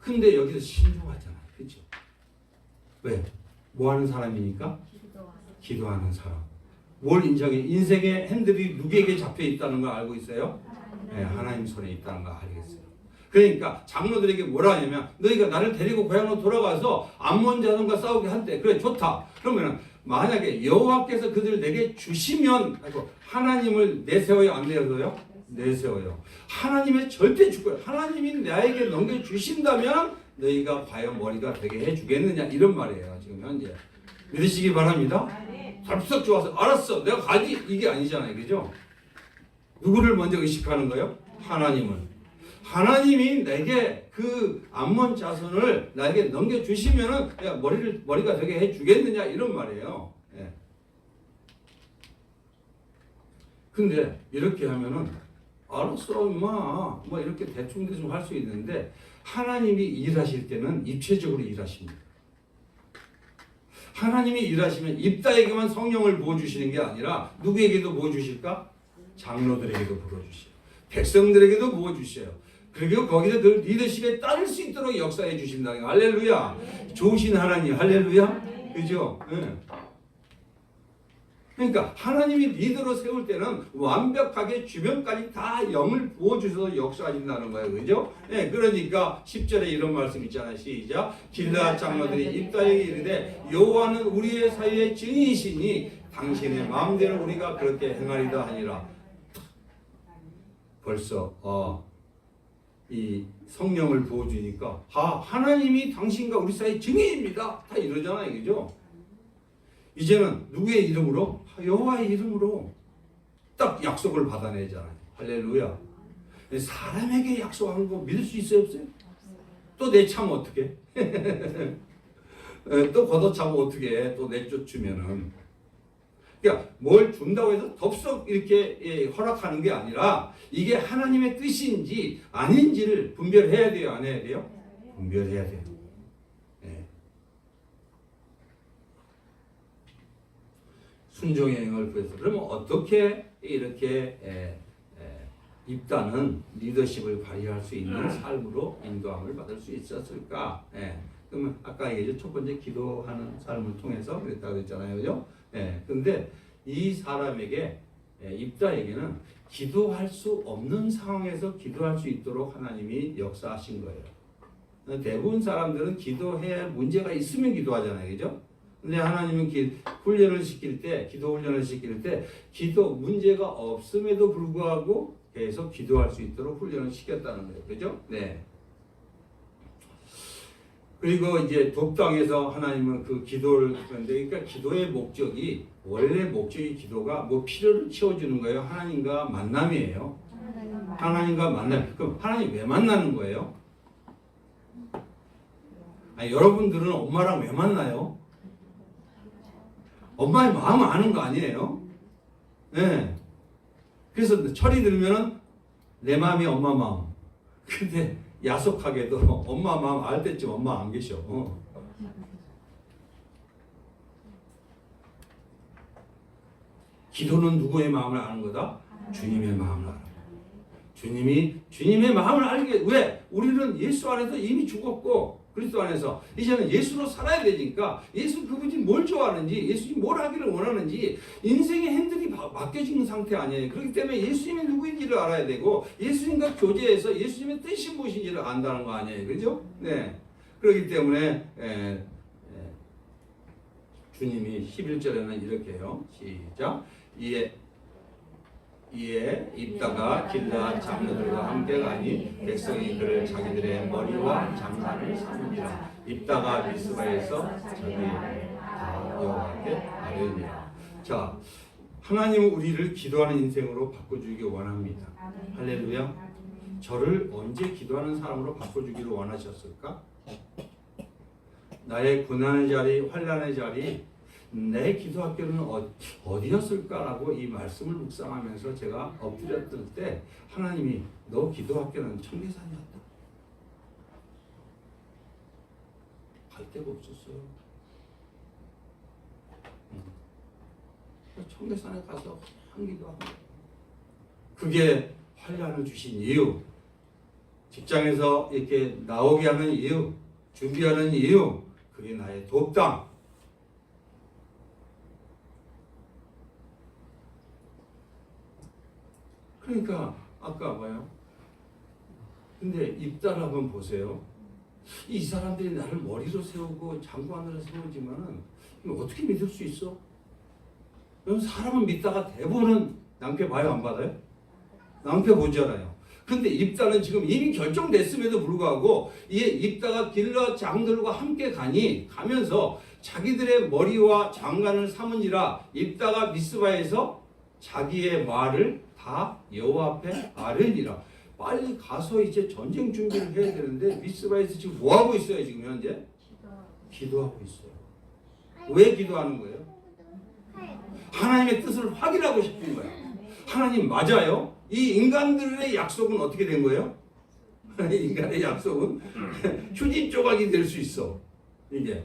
근데 여기서 신중하잖아요, 그죠? 왜? 뭐 하는 사람이니까? 기도하는 사람. 뭘 인정해? 인생의 핸들이 누구에게 잡혀 있다는 걸 알고 있어요? 네, 하나님 손에 있다는 걸 알겠어요. 그러니까 장로들에게 뭐라 하냐면 너희가 나를 데리고 고향으로 돌아가서 암몬 자손과 싸우게 한대. 그래 좋다. 그러면 만약에 여호와께서 그들을 내게 주시면 하나님을 내세워요? 안 내세워요? 내세워요. 하나님의 절대 줄 거예요. 하나님이 나에게 넘겨주신다면 너희가 과연 머리가 되게 해주겠느냐 이런 말이에요. 지금 현재. 믿으시기 바랍니다. 덜썩 좋아서 알았어 내가 가지 이게 아니잖아요, 그죠? 누구를 먼저 의식하는 거예요? 하나님을. 하나님이 내게 그 암몬 자손을 나에게 넘겨주시면은 내가 머리가 되게 해주겠느냐 이런 말이에요. 예. 근데 이렇게 하면은 알았어 임마 뭐 이렇게 대충 할 수 있는데 하나님이 일하실 때는 입체적으로 일하십니다. 하나님이 일하시면 입다에게만 성령을 부어주시는 게 아니라 누구에게도 부어주실까? 장로들에게도 부어주세요. 백성들에게도 부어주세요. 그리고 거기서 그 리더십에 따를 수 있도록 역사해 주신다는 거. 할렐루야. 좋으신 하나님. 할렐루야. 그죠? 네. 그러니까 하나님이 리더로 세울 때는 완벽하게 주변까지 다 영을 부어주셔서 역사하신다는 거예요. 그죠? 네, 그러니까 10절에 이런 말씀 있잖아요. 시작. 길르앗 장로들이 입다에게 이르되 여호와는 우리의 사이의 증인이시니 당신의 마음대로 우리가 그렇게 행하리다 하니라. 벌써 이 성령을 부어주니까 하나님이 당신과 우리 사이의 증인입니다. 다 이러잖아요. 그죠? 이제는 누구의 이름으로? 여호와의 이름으로 딱 약속을 받아내잖아요. 할렐루야. 사람에게 약속하는 거 믿을 수 있어요? 없어요? 또 내차면 어떻게? 또 걷어차면 어떻게? 또 내쫓으면은. 그러니까 뭘 준다고 해서 덥석 이렇게 허락하는 게 아니라 이게 하나님의 뜻인지 아닌지를 분별해야 돼요? 안 해야 돼요? 분별해야 돼요. 순종의 영을 구해서 그러면 어떻게 이렇게 입다는 리더십을 발휘할 수 있는 삶으로 인도함을 받을 수 있었을까? 그러면 아까 얘기했죠. 첫 번째 기도하는 삶을 통해서 그랬다고 했잖아요. 그죠? 근데 이 사람에게 입다에게는 기도할 수 없는 상황에서 기도할 수 있도록 하나님이 역사하신 거예요. 대부분 사람들은 기도해야 문제가 있으면 기도하잖아요. 그죠? 근데 하나님은 훈련을 시킬 때, 기도 훈련을 시킬 때, 기도 문제가 없음에도 불구하고 계속 기도할 수 있도록 훈련을 시켰다는 거예요. 그죠? 네. 그리고 이제 독당에서 하나님은 그 기도를 하는데, 그러니까 기도의 목적이, 원래 목적이 기도가 뭐 필요를 채워주는 거예요? 하나님과 만남이에요. 하나님과 만남. 그럼 하나님 왜 만나는 거예요? 아니, 여러분들은 엄마랑 왜 만나요? 엄마의 마음을 아는 거 아니에요? 네. 그래서 철이 들면은 내 마음이 엄마 마음. 근데 야속하게도 엄마 마음 알 때쯤 엄마 안 계셔. 기도는 누구의 마음을 아는 거다? 주님의 마음을 알아. 주님의 마음을 알게. 왜? 우리는 예수 안에서 이미 죽었고 그리스도 안에서 이제는 예수로 살아야 되니까 예수 그분이 뭘 좋아하는지 예수님이 뭘 하기를 원하는지 인생의 핸들이 맡겨진 상태 아니에요. 그렇기 때문에 예수님이 누구인지를 알아야 되고 예수님과 교제해서 예수님의 뜻이 무엇인지를 안다는 거 아니에요. 그죠? 네. 그렇기 때문에 주님이 11절에는 이렇게 해요. 시작. 이에 입다가 길르앗 장로들과 함께 가니 백성이 그를 자기들의 머리와 장관을 삼으니라. 입다가 미스바에서 저기 다 여호와께 아뢰니라. 자, 하나님은 우리를 기도하는 인생으로 바꿔주기 원합니다. 할렐루야. 저를 언제 기도하는 사람으로 바꿔주기를 원하셨을까? 나의 고난의 자리, 환난의 자리, 내 기도 학교는 어디였을까라고 이 말씀을 묵상하면서 제가 엎드렸을 때 하나님이 너 기도 학교는 청계산이었다. 갈 데가 없었어요. 청계산에 가서 한 기도하고 그게 환난을 주신 이유, 직장에서 이렇게 나오게 하는 이유, 준비하는 이유, 그게 나의 돕당. 그러니까 아까 뭐요? 근데 입다를 한번 보세요. 이 사람들이 나를 머리로 세우고 장관으로 세우지만은 어떻게 믿을 수 있어? 사람은 믿다가 대부분은 낭패 봐요, 안 받아요? 낭패 보잖아요. 근데 입다는 지금 이미 결정됐음에도 불구하고 이 입다가 길르앗 장들과 함께 가면서 자기들의 머리와 장관을 삼으니라. 입다가 미스바에서 자기의 말을 다 여호와 앞에 아뢰니라. 빨리 가서 이제 전쟁 준비를 해야 되는데 미스바에서 지금 뭐 하고 있어요? 지금 현재 기도하고 있어요. 왜 기도하는 거예요? 하나님의 뜻을 확인하고 싶은 거예요. 하나님 맞아요? 이 인간들의 약속은 어떻게 된 거예요? 인간의 약속은 휴지 조각이 될 수 있어. 이게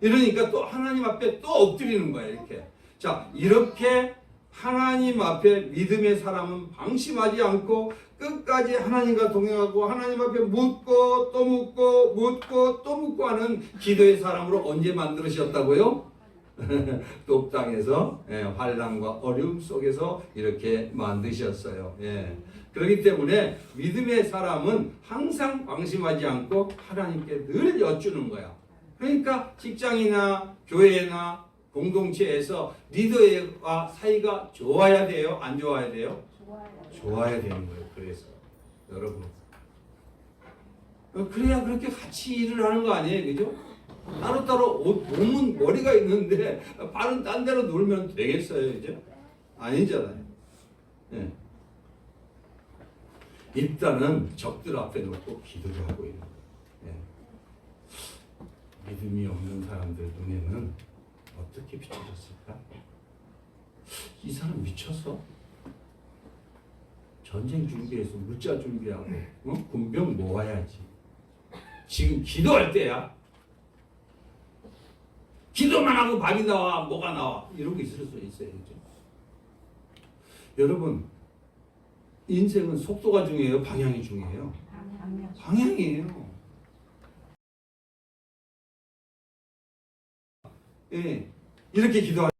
이러니까 또 하나님 앞에 또 엎드리는 거예요. 이렇게. 자, 이렇게 하나님 앞에 믿음의 사람은 방심하지 않고 끝까지 하나님과 동행하고 하나님 앞에 묻고 또 묻고 묻고 또 묻고 하는 기도의 사람으로 언제 만들으셨다고요? 욥 땅에서 환난과 어려움 속에서 이렇게 만드셨어요. 그렇기 때문에 믿음의 사람은 항상 방심하지 않고 하나님께 늘 여쭈는 거야. 그러니까 직장이나 교회나 공동체에서 리더와 사이가 좋아야 돼요? 안 좋아야 돼요? 좋아야 되는 거예요. 그래서 여러분 그래야 그렇게 같이 일을 하는 거 아니에요? 그죠? 따로따로 몸은 머리가 있는데 발은 딴 데로 놀면 되겠어요? 이제? 아니잖아요. 네. 일단은 적들 앞에 놓고 기도를 하고 있는 거예요. 네. 믿음이 없는 사람들 눈에는 어떻게 비춰졌을까? 이 사람 미쳤어? 전쟁 준비해서 물자 준비하고 군병 모아야지. 지금 기도할 때야. 기도만 하고 밥이 나와 뭐가 나와 이러고 있을 수 있어요. 그죠? 여러분 인생은 속도가 중요해요? 방향이 중요해요? 방향이에요. 예, 이렇게 기도하.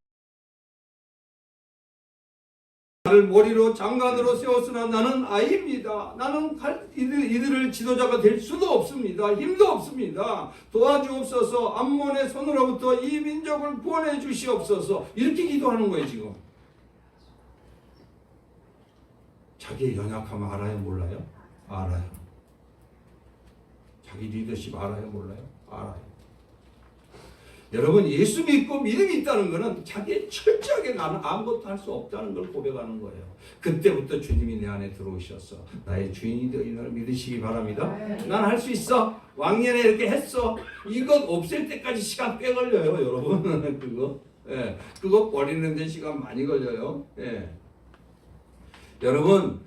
나를 머리로 장관으로 세웠으나 나는 아이입니다. 나는 이들을 지도자가 될 수도 없습니다. 힘도 없습니다. 도와주옵소서. 암몬의 손으로부터 이 민족을 구원해 주시옵소서. 이렇게 기도하는 거예요 지금. 자기의 연약함 알아요 몰라요? 알아요. 자기 리더십 알아요 몰라요? 알아요. 여러분 예수 믿고 믿음이 있다는 것은 자기의 철저하게 나는 아무것도 할 수 없다는 걸 고백하는 거예요. 그때부터 주님이 내 안에 들어오셔서 나의 주인이 되어를 믿으시기 바랍니다. 난 할 수 있어. 왕년에 이렇게 했어. 이것 없앨 때까지 시간 꽤 걸려요 여러분. 그거 버리는 데 시간 많이 걸려요. 여러분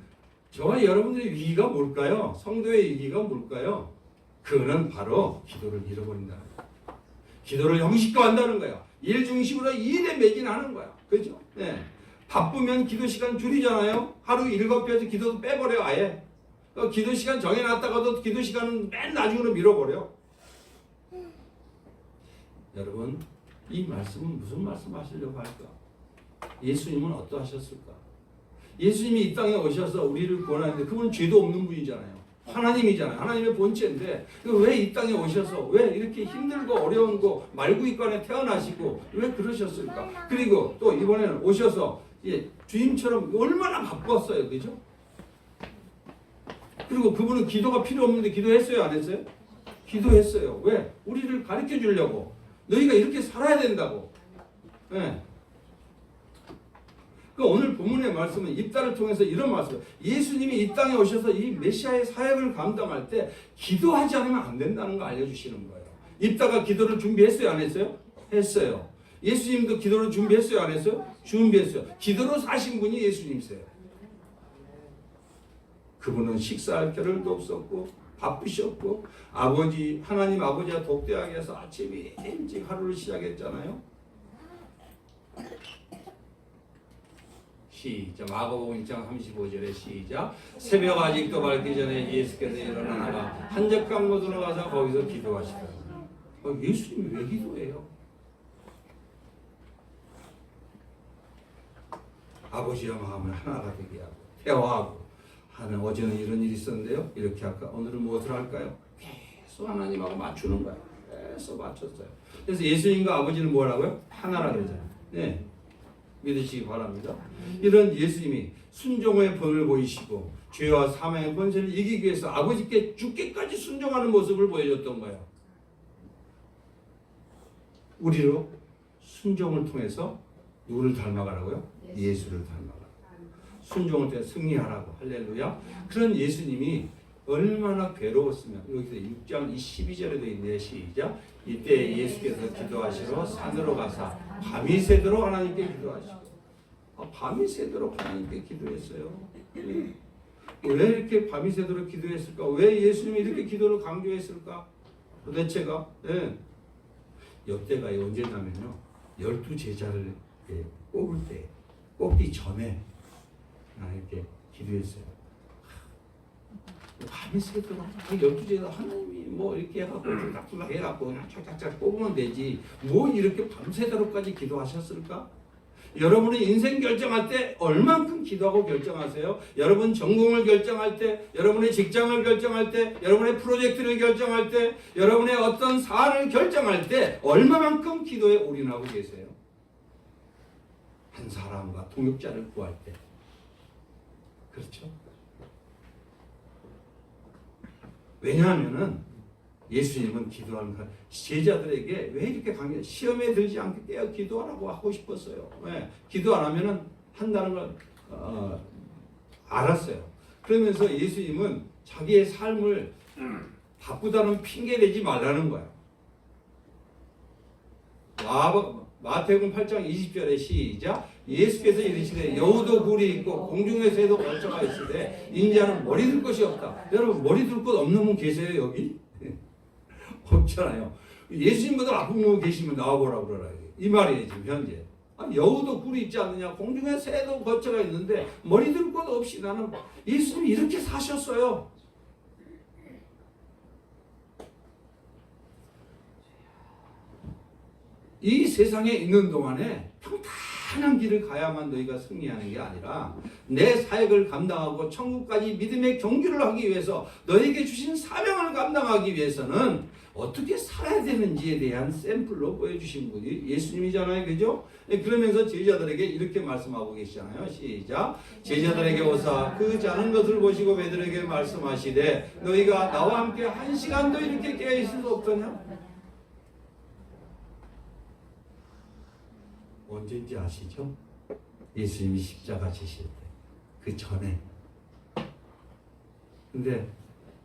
저와 여러분들의 위기가 뭘까요? 성도의 위기가 뭘까요? 그거는 바로 기도를 잃어버린다. 기도를 형식화한다는 거야. 일 중심으로 일에 매진하는 거야. 그죠? 바쁘면 기도 시간 줄이잖아요. 하루 7배에서 기도도 빼버려 아예. 기도 시간 정해놨다가도 기도 시간은 맨 나중으로 밀어버려. 여러분 이 말씀은 무슨 말씀 하시려고 할까? 예수님은 어떠하셨을까? 예수님이 이 땅에 오셔서 우리를 구원하는데 그분은 죄도 없는 분이잖아요. 하나님이잖아요. 하나님의 본체인데 왜 이 땅에 오셔서 왜 이렇게 힘들고 어려운 거 말구이간에 태어나시고 왜 그러셨을까? 그리고 또 이번에는 오셔서 주님처럼 얼마나 바빴어요. 그죠? 그리고 그분은 기도가 필요 없는데 기도했어요? 안 했어요? 기도했어요. 왜? 우리를 가르쳐 주려고. 너희가 이렇게 살아야 된다고. 오늘 본문의 말씀은 입다를 통해서 이런 말씀. 예수님이 이 땅에 오셔서 이 메시아의 사역을 감당할 때 기도하지 않으면 안 된다는 거 알려주시는 거예요. 입다가 기도를 준비했어요? 안 했어요? 했어요. 예수님도 기도를 준비했어요? 안 했어요? 준비했어요. 기도로 사신 분이 예수님이세요. 그분은 식사할 겨를도 없었고 바쁘셨고 하나님 아버지와 독대하게 해서 아침에 일찍 하루를 시작했잖아요. 시작. 마가복음 1장 35절에 시작. 새벽 아직도 밝기 전에 예수께서 일어나다가 한적한 곳으로 가서 거기서 기도하시더라. 예수님이 왜 기도해요? 아버지와 마음을 하나가 되게 하고 대화하고 하는. 어제는 이런 일이 있었는데요. 이렇게 할까? 오늘은 무엇을 할까요? 계속 하나님하고 맞추는 거예요. 계속 맞췄어요. 그래서 예수님과 아버지는 뭐라고요? 하나라 그러잖아요. 믿으시기 바랍니다. 이런 예수님이 순종의 본을 보이시고 죄와 사망의 권세를 이기기 위해서 아버지께 죽기까지 순종하는 모습을 보여줬던 거예요. 우리로 순종을 통해서 누구를 닮아가라고요? 예수를 닮아가라. 순종을 때 승리하라고. 할렐루야. 그런 예수님이 얼마나 괴로웠으면, 여기서 6장 12절에도 있네. 시작. 이때 예수께서 기도하시러 산으로 가사 밤이 새도록 하나님께 기도하시고. 밤이 새도록 하나님께 기도했어요. 왜 이렇게 밤이 새도록 기도했을까? 왜 예수님이 이렇게 기도를 강조했을까? 도대체가 역대가 언제냐면요, 12제자를 뽑을 때, 뽑기 전에 이렇게 기도했어요. 밤이 새도록 12제자 하나님이 뭐 이렇게 해갖고 딱 해갖고 쫙쫙쫙 뽑으면 되지, 뭐 이렇게 밤새도록까지 기도하셨을까? 여러분의 인생 결정할 때 얼만큼 기도하고 결정하세요? 여러분 전공을 결정할 때, 여러분의 직장을 결정할 때, 여러분의 프로젝트를 결정할 때, 여러분의 어떤 사안을 결정할 때 얼마만큼 기도에 올인하고 계세요? 한 사람과 동역자를 구할 때. 그렇죠? 왜냐하면은 예수님은 기도하는 제자들에게 왜 이렇게 강해? 시험에 들지 않게 깨어 기도하라고 하고 싶었어요. 왜? 기도 안 하면은 한다는 걸 알았어요. 그러면서 예수님은 자기의 삶을 바쁘다는 핑계 대지 말라는 거예요. 마태복음 8장 20절에 시작. 예수께서 이르시되 여우도 굴이 있고 공중의 새도 걸쳐가 있으되 인자는 머리 둘 것이 없다. 여러분 머리 둘 것 없는 분 계세요 여기? 없잖아요. 예수님보다 나쁜 분 계시면 나와보라고 그러라. 이 말이에요 지금 현재. 여우도 굴이 있지 않느냐, 공중에 새도 거처가 있는데 머리 둘 것 없이 나는. 예수님이 이렇게 사셨어요. 이 세상에 있는 동안에 평탄한 길을 가야만 너희가 승리하는 게 아니라 내 사역을 감당하고 천국까지 믿음의 경주를 하기 위해서 너에게 주신 사명을 감당하기 위해서는 어떻게 살아야 되는지에 대한 샘플로 보여주신 분이 예수님이잖아요. 그죠? 그러면서 제자들에게 이렇게 말씀하고 계시잖아요. 시작. 제자들에게 오사 그 자는 것을 보시고 베드로에게 말씀하시되 너희가 나와 함께 한 시간도 이렇게 깨어있을 수 없더냐? 언제인지 아시죠? 예수님이 십자가 지실 때, 그 전에. 근데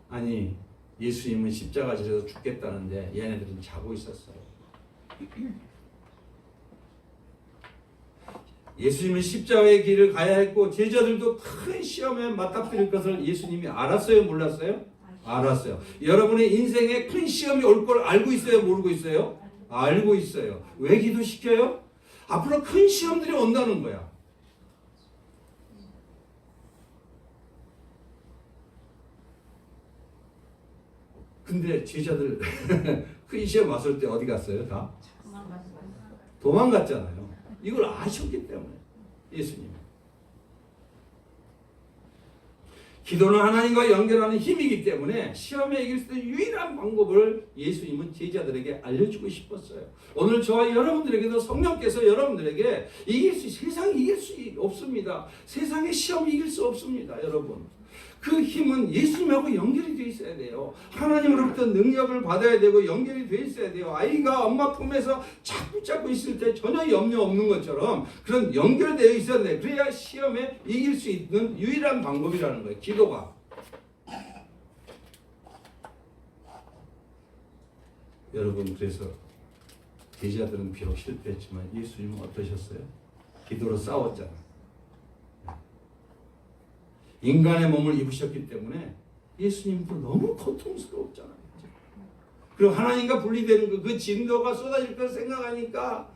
아니 예수님은 십자가 지셔서 죽겠다는데 얘네들은 자고 있었어요. 예수님은 십자가의 길을 가야 했고 제자들도 큰 시험에 맞닥뜨릴 것을 예수님이 알았어요? 몰랐어요? 알았어요. 여러분의 인생에 큰 시험이 올 걸 알고 있어요? 모르고 있어요? 알고 있어요. 왜 기도시켜요? 앞으로 큰 시험들이 온다는 거야. 근데 제자들 큰 시험 왔을 때 어디 갔어요? 다? 도망갔잖아요. 이걸 아셨기 때문에 예수님. 기도는 하나님과 연결하는 힘이기 때문에 시험에 이길 수 있는 유일한 방법을 예수님은 제자들에게 알려주고 싶었어요. 오늘 저와 여러분들에게도 성령께서 여러분들에게 세상이 이길 수 없습니다. 세상의 시험이 이길 수 없습니다. 여러분. 그 힘은 예수님하고 연결이 되어 있어야 돼요. 하나님으로부터 능력을 받아야 되고 연결이 되어 있어야 돼요. 아이가 엄마 품에서 자꾸 잡고 있을 때 전혀 염려 없는 것처럼 그런 연결되어 있어야 돼요. 그래야 시험에 이길 수 있는 유일한 방법이라는 거예요. 기도가. 여러분 그래서 제자들은 비록 실패했지만 예수님은 어떠셨어요? 기도로 싸웠잖아요. 인간의 몸을 입으셨기 때문에 예수님도 너무 고통스러웠잖아요. 그리고 하나님과 분리되는 그 진도가 쏟아질 걸 생각하니까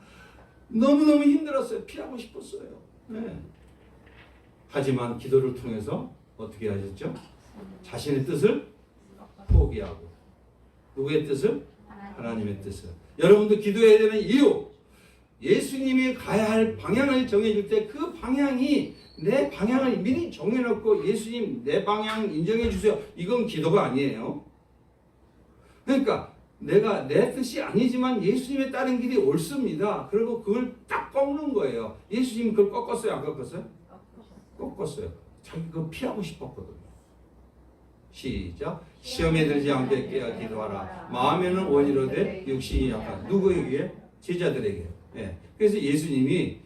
너무너무 힘들었어요. 피하고 싶었어요. 네. 하지만 기도를 통해서 어떻게 하셨죠? 자신의 뜻을 포기하고 누구의 뜻을? 하나님의 뜻을. 여러분도 기도해야 되는 이유, 예수님이 가야 할 방향을 정해줄 때 그 방향이 내 방향을 미리 정해놓고 예수님 내 방향 인정해 주세요. 이건 기도가 아니에요. 그러니까 내가 내 뜻이 아니지만 예수님의 따른 길이 옳습니다. 그리고 그걸 딱 꺾는 거예요. 예수님 그걸 꺾었어요? 안 꺾었어요? 꺾었어요. 자기 그거 피하고 싶었거든요. 시작. 시험에 들지 않게 깨어 기도하라. 마음에는 원이로되 육신이 약한. 누구에게? 제자들에게. 예. 그래서 예수님이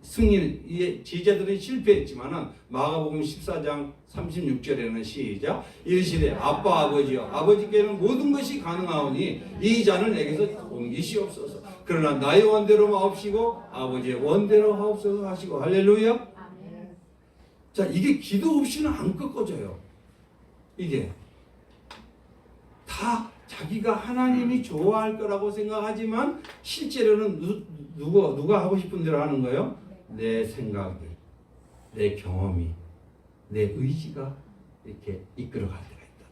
승리 지자들은 실패했지만은 마가복음 14장 36절에는 시작 이르시되 아빠 아버지여 아버지께는 모든 것이 가능하오니 이 잔을 내게서 옮기시옵소서. 그러나 나의 원대로 마옵시고 아버지의 원대로 하옵소서 하시고 할렐루야. 자, 이게 기도 없이는 안 꺾어져요. 이게 다 자기가 하나님이 좋아할 거라고 생각하지만 실제로는 누가 하고 싶은 대로 하는 거예요? 내 생각이, 내 경험이, 내 의지가 이렇게 이끌어갈 때가 있다는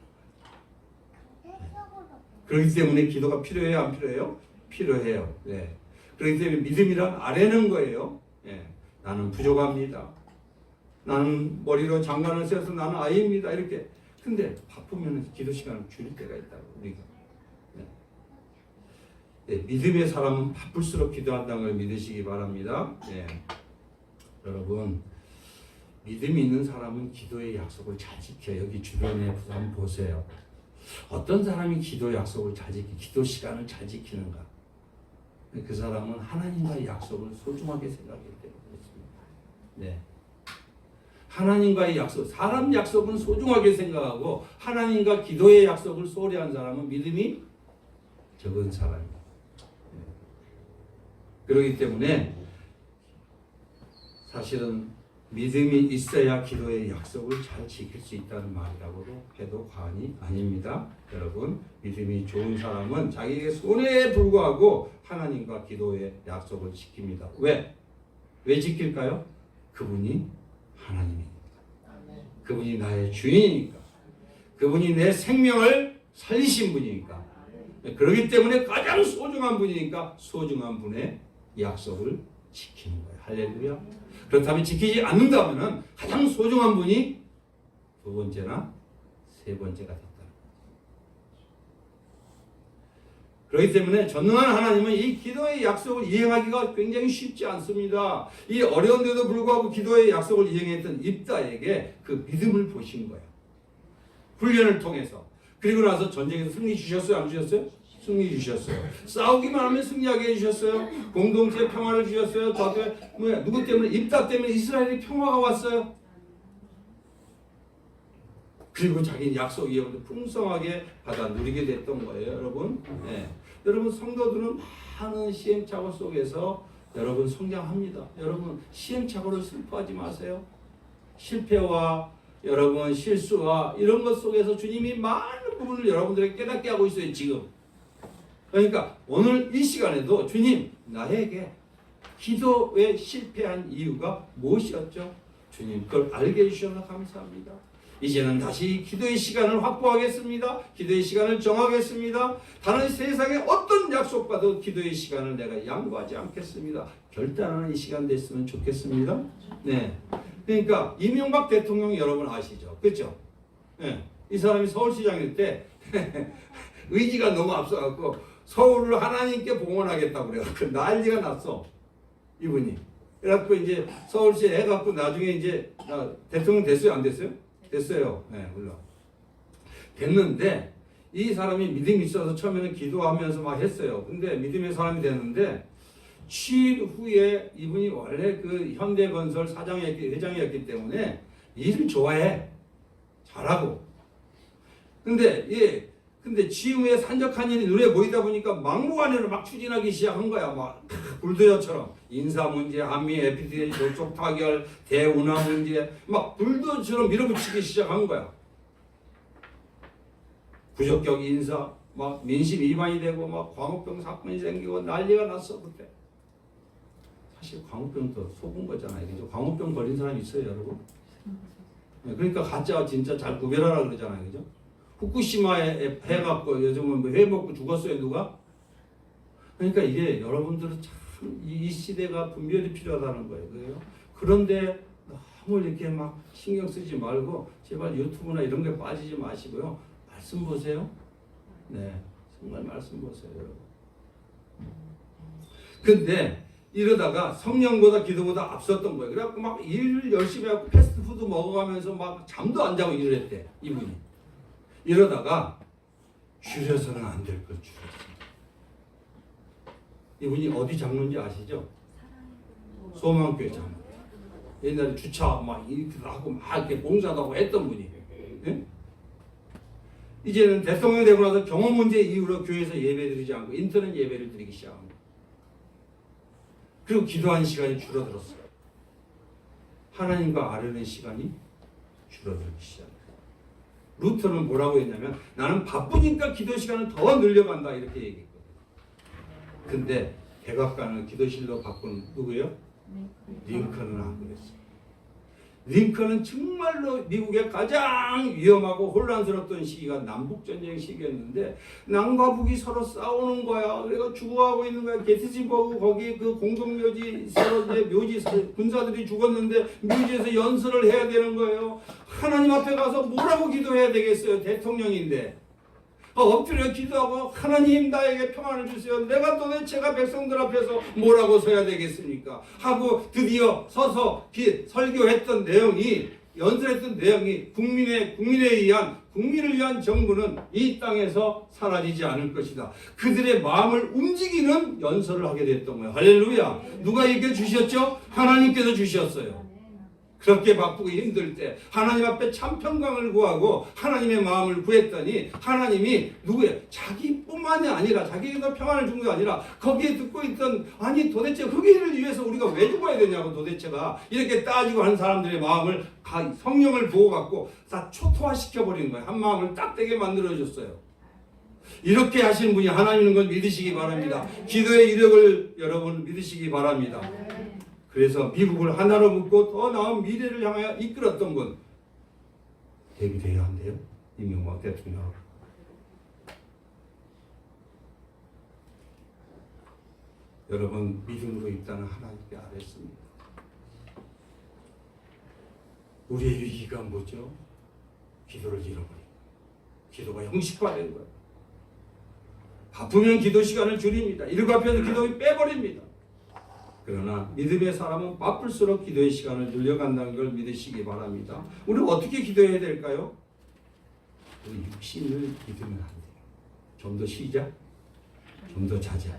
거예요. 그렇기 때문에 기도가 필요해요, 안 필요해요? 필요해요. 네. 그렇기 때문에 믿음이란 아뢰는 거예요. 네. 나는 부족합니다. 나는 머리로 장관을 세워서 나는 아이입니다. 이렇게. 근데 바쁘면 기도 시간을 줄일 때가 있다고 우리가. 네. 네. 믿음의 사람은 바쁠수록 기도한다는 걸 믿으시기 바랍니다. 네. 여러분, 믿음이 있는 사람은 기도의 약속을 잘 지켜요. 여기 주변에 한번 보세요. 어떤 사람이 기도 약속을 잘 지키고 기도 시간을 잘 지키는가? 그 사람은 하나님과의 약속을 소중하게 생각하기 때문에 그렇습니다. 네. 하나님과의 약속, 사람 약속은 소중하게 생각하고 하나님과 기도의 약속을 소홀히 한 사람은 믿음이 적은 사람입니다. 네. 그렇기 때문에 사실은 믿음이 있어야 기도의 약속을 잘 지킬 수 있다는 말이라고도 해도 과언이 아닙니다. 여러분, 믿음이 좋은 사람은 자기의 손해에 불구하고 하나님과 기도의 약속을 지킵니다. 왜? 왜 지킬까요? 그분이 하나님이니까. 그분이 나의 주인이니까. 그분이 내 생명을 살리신 분이니까. 그렇기 때문에 가장 소중한 분이니까 소중한 분의 약속을 지키는 거예요. 할렐루야. 그렇다면 지키지 않는다면 가장 소중한 분이 두 번째나 세 번째가 됐다. 그렇기 때문에 전능한 하나님은 이 기도의 약속을 이행하기가 굉장히 쉽지 않습니다. 이 어려운데도 불구하고 기도의 약속을 이행했던 입다에게 그 믿음을 보신 거예요. 훈련을 통해서. 그리고 나서 전쟁에서 승리 주셨어요? 안 주셨어요? 승리 주셨어요. 싸우기만 하면 승리하게 해주셨어요. 공동체 평화를 주셨어요. 누구 때문에? 입다 때문에 이스라엘의 평화가 왔어요. 그리고 자기 약속 이행도 풍성하게 받아 누리게 됐던 거예요, 여러분. 네. 여러분 성도들은 많은 시행착오 속에서 여러분 성장합니다. 여러분 시행착오를 슬퍼하지 마세요. 실패와 여러분 실수와 이런 것 속에서 주님이 많은 부분을 여러분들에게 깨닫게 하고 있어요, 지금. 그러니까 오늘 이 시간에도 주님 나에게 기도에 실패한 이유가 무엇이었죠? 주님 그걸 알게 해주셔서 감사합니다. 이제는 다시 기도의 시간을 확보하겠습니다. 기도의 시간을 정하겠습니다. 다른 세상의 어떤 약속과도 기도의 시간을 내가 양보하지 않겠습니다. 결단하는 이 시간 됐으면 좋겠습니다. 네. 그러니까 이명박 대통령 여러분 아시죠? 그렇죠? 네. 이 사람이 서울시장일 때 의지가 너무 앞서갖고 서울을 하나님께 봉헌하겠다고 그래갖고 난리가 났어. 이분이. 그래갖고 이제 서울시에 해갖고 나중에 이제 대통령 됐어요? 안 됐어요? 됐어요. 네, 물론. 됐는데 이 사람이 믿음이 있어서 처음에는 기도하면서 막 했어요. 근데 믿음의 사람이 됐는데 취임 후에 이분이 원래 그 현대건설 회장이었기 때문에 일을 좋아해. 잘하고. 근데 취임 후에 산적한 일이 눈에 보이다 보니까 막무가내로 막 추진하기 시작한 거야. 막 불도저처럼 인사 문제, 한미 FTA 조속 타결, 대운하 문제 막 불도저처럼 밀어붙이기 시작한 거야. 부적격 인사, 막 민심 위반이 되고 막 광우병 사건이 생기고 난리가 났어 그때. 사실 광우병도 속은 거잖아요. 그죠? 광우병 걸린 사람 있어요, 여러분? 그러니까 가짜 진짜 잘 구별하라 그러잖아요, 그죠? 후쿠시마에 해갖고 요즘은 뭐 회 먹고 죽었어요, 누가? 그러니까 이게 여러분들은 참 이 시대가 분별이 필요하다는 거예요. 그런데 너무 이렇게 막 신경 쓰지 말고 제발 유튜브나 이런 게 빠지지 마시고요. 말씀 보세요. 네, 정말 말씀 보세요, 여러분. 근데 이러다가 성령보다 기도보다 앞섰던 거예요. 그래갖고 막 일 열심히 하고 패스트푸드 먹어가면서 막 잠도 안 자고 일을 했대, 이분이. 이러다가 줄여서는 안 될 걸 줄였습니다. 이분이 어디 장로인지 아시죠? 소망교회장. 옛날에 주차 막 이렇게 하고 막 이렇게 봉사도 하고 했던 분이. 예? 이제는 대통령 되고 나서 경호 문제 이후로 교회에서 예배드리지 않고 인터넷 예배를 드리기 시작합니다. 그리고 기도하는 시간이 줄어들었어요. 하나님과 아뢰는 시간이 줄어들기 시작합니다. 루터는 뭐라고 했냐면 나는 바쁘니까 기도 시간을 더 늘려간다 이렇게 얘기했거든요. 근데 백악관을 기도실로 바꾼 누구예요? 링컨은 안 그랬어요. 링컨은 정말로 미국의 가장 위험하고 혼란스러웠던 시기가 남북전쟁 시기였는데 남과 북이 서로 싸우는 거야. 그래가 죽어가고 있는 거야. 게티즈버그 거기 그 공동묘지 서로 이제 묘지 군사들이 죽었는데 묘지에서 연설을 해야 되는 거예요. 하나님 앞에 가서 뭐라고 기도해야 되겠어요? 대통령인데. 엎드려 기도하고 하나님 나에게 평안을 주세요. 내가 도대체가 백성들 앞에서 뭐라고 서야 되겠습니까? 하고 드디어 서서 설교했던 내용이 연설했던 내용이 국민을 위한 정부는 이 땅에서 사라지지 않을 것이다. 그들의 마음을 움직이는 연설을 하게 됐던 거예요. 할렐루야. 누가 이렇게 주셨죠? 하나님께서 주셨어요. 그렇게 바쁘고 힘들 때 하나님 앞에 참 평강을 구하고 하나님의 마음을 구했더니 하나님이 누구예요? 자기뿐만이 아니라 자기에게도 평안을 준 게 아니라 거기에 듣고 있던 아니 도대체 흑인을 위해서 우리가 왜 죽어야 되냐고 도대체가 이렇게 따지고 한 사람들의 마음을 성령을 보호받고 다 초토화시켜버리는 거예요. 한 마음을 딱되게 만들어줬어요. 이렇게 하시는 분이 하나님인 걸 믿으시기 바랍니다. 기도의 이력을 여러분 믿으시기 바랍니다. 그래서 미국을 하나로 묶고 더 나은 미래를 향하여 이끌었던 분 데뷔돼야 한대요. 이명박 대통령. 여러분 믿음으로 입단을 하나님께 아뢰습니다. 우리의 위기가 뭐죠? 기도를 잃어버린 기도가 형식화된 거예요. 바쁘면 기도 시간을 줄입니다. 일과 편을 기도를 빼버립니다. 그러나 믿음의 사람은 바쁠수록 기도의 시간을 늘려간다는 걸 믿으시기 바랍니다. 우리는 어떻게 기도해야 될까요? 우리 육신을 믿으면 안 돼요. 좀 더 쉬자, 좀 더 자자,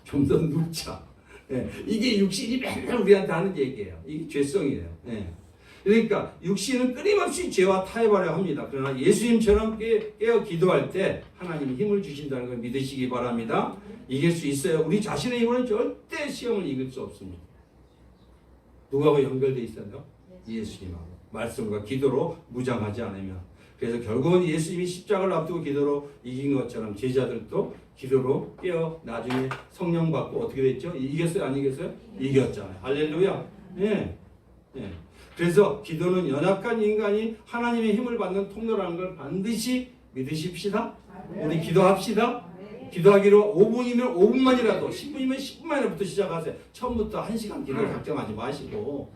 좀 더 눕자. 예, 이게 육신이 맨날 우리한테 하는 얘기예요. 이게 죄성이에요. 예. 그러니까 육신은 끊임없이 죄와 타협하려 합니다. 그러나 예수님처럼 깨어 기도할 때 하나님이 힘을 주신다는 걸 믿으시기 바랍니다. 이길 수 있어요. 우리 자신의 힘으로는 절대 시험을 이길 수 없습니다. 누구하고 연결되어 있어요? 예수님하고. 말씀과 기도로 무장하지 않으면. 그래서 결국은 예수님이 십자가를 앞두고 기도로 이긴 것처럼 제자들도 기도로 깨어 나중에 성령 받고 어떻게 됐죠? 이겼어요? 안 이겼어요? 이겼잖아요. 할렐루야. 예. 예. 그래서 기도는 연약한 인간이 하나님의 힘을 받는 통로라는 걸 반드시 믿으십시다. 우리 기도합시다. 기도하기로 5분이면 5분만이라도 10분이면 10분만이라도 시작하세요. 처음부터 1시간 기도 작정하지 마시고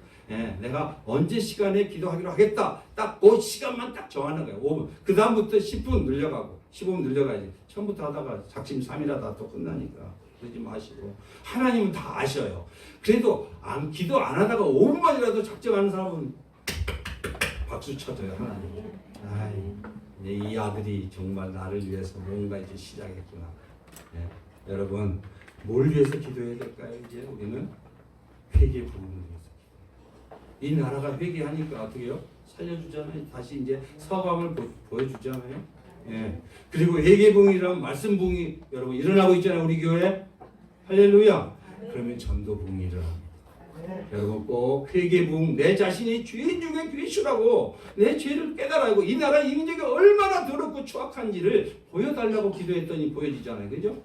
내가 언제 시간에 기도하기로 하겠다. 딱 그 시간만 딱 정하는 거예요. 5분. 그 다음부터 10분 늘려가고 15분 늘려가야지. 처음부터 하다가 작심삼일하다 또 끝나니까 그러지 마시고 하나님은 다 아셔요. 그래도 기도 안 하다가 5분만이라도 작정하는 사람은 박수 쳐줘요. 하나님. 이 아들이 정말 나를 위해서 뭔가 이제 시작했구나. 여러분 뭘 위해서 기도해야 될까요? 이제 우리는 회개 부분을 위해서 기도해요. 이 나라가 회개하니까 어떻게 해요? 살려주잖아요. 다시 이제 서감을 보여주잖아요. 그리고 회개 부흥이란 말씀 부흥이 여러분 일어나고 있잖아요. 우리 교회. 할렐루야. 그러면 전도 부흥이 일어납니다. 여러분 꼭 회개 부흥 내 자신이 죄인 중에 괴수라고 내 죄를 깨달아고 이 나라 인민족이 얼마나 더럽고 추악한지를 보여달라고 기도했더니 보여지잖아요. 그죠?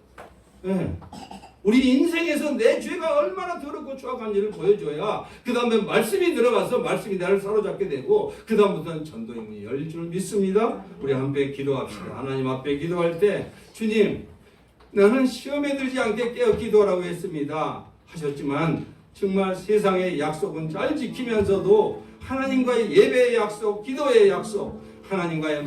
우리 인생에서 내 죄가 얼마나 더럽고 추악한지를 보여줘야 그 다음에 말씀이 들어가서 말씀이 나를 사로잡게 되고 그 다음부터는 전도 임문이 열릴 줄 믿습니다. 우리 함께 기도합시다. 하나님 앞에 기도할 때 주님 나는 시험에 들지 않게 깨어 기도하라고 했습니다 하셨지만 정말 세상의 약속은 잘 지키면서도 하나님과의 예배의 약속, 기도의 약속, 하나님과의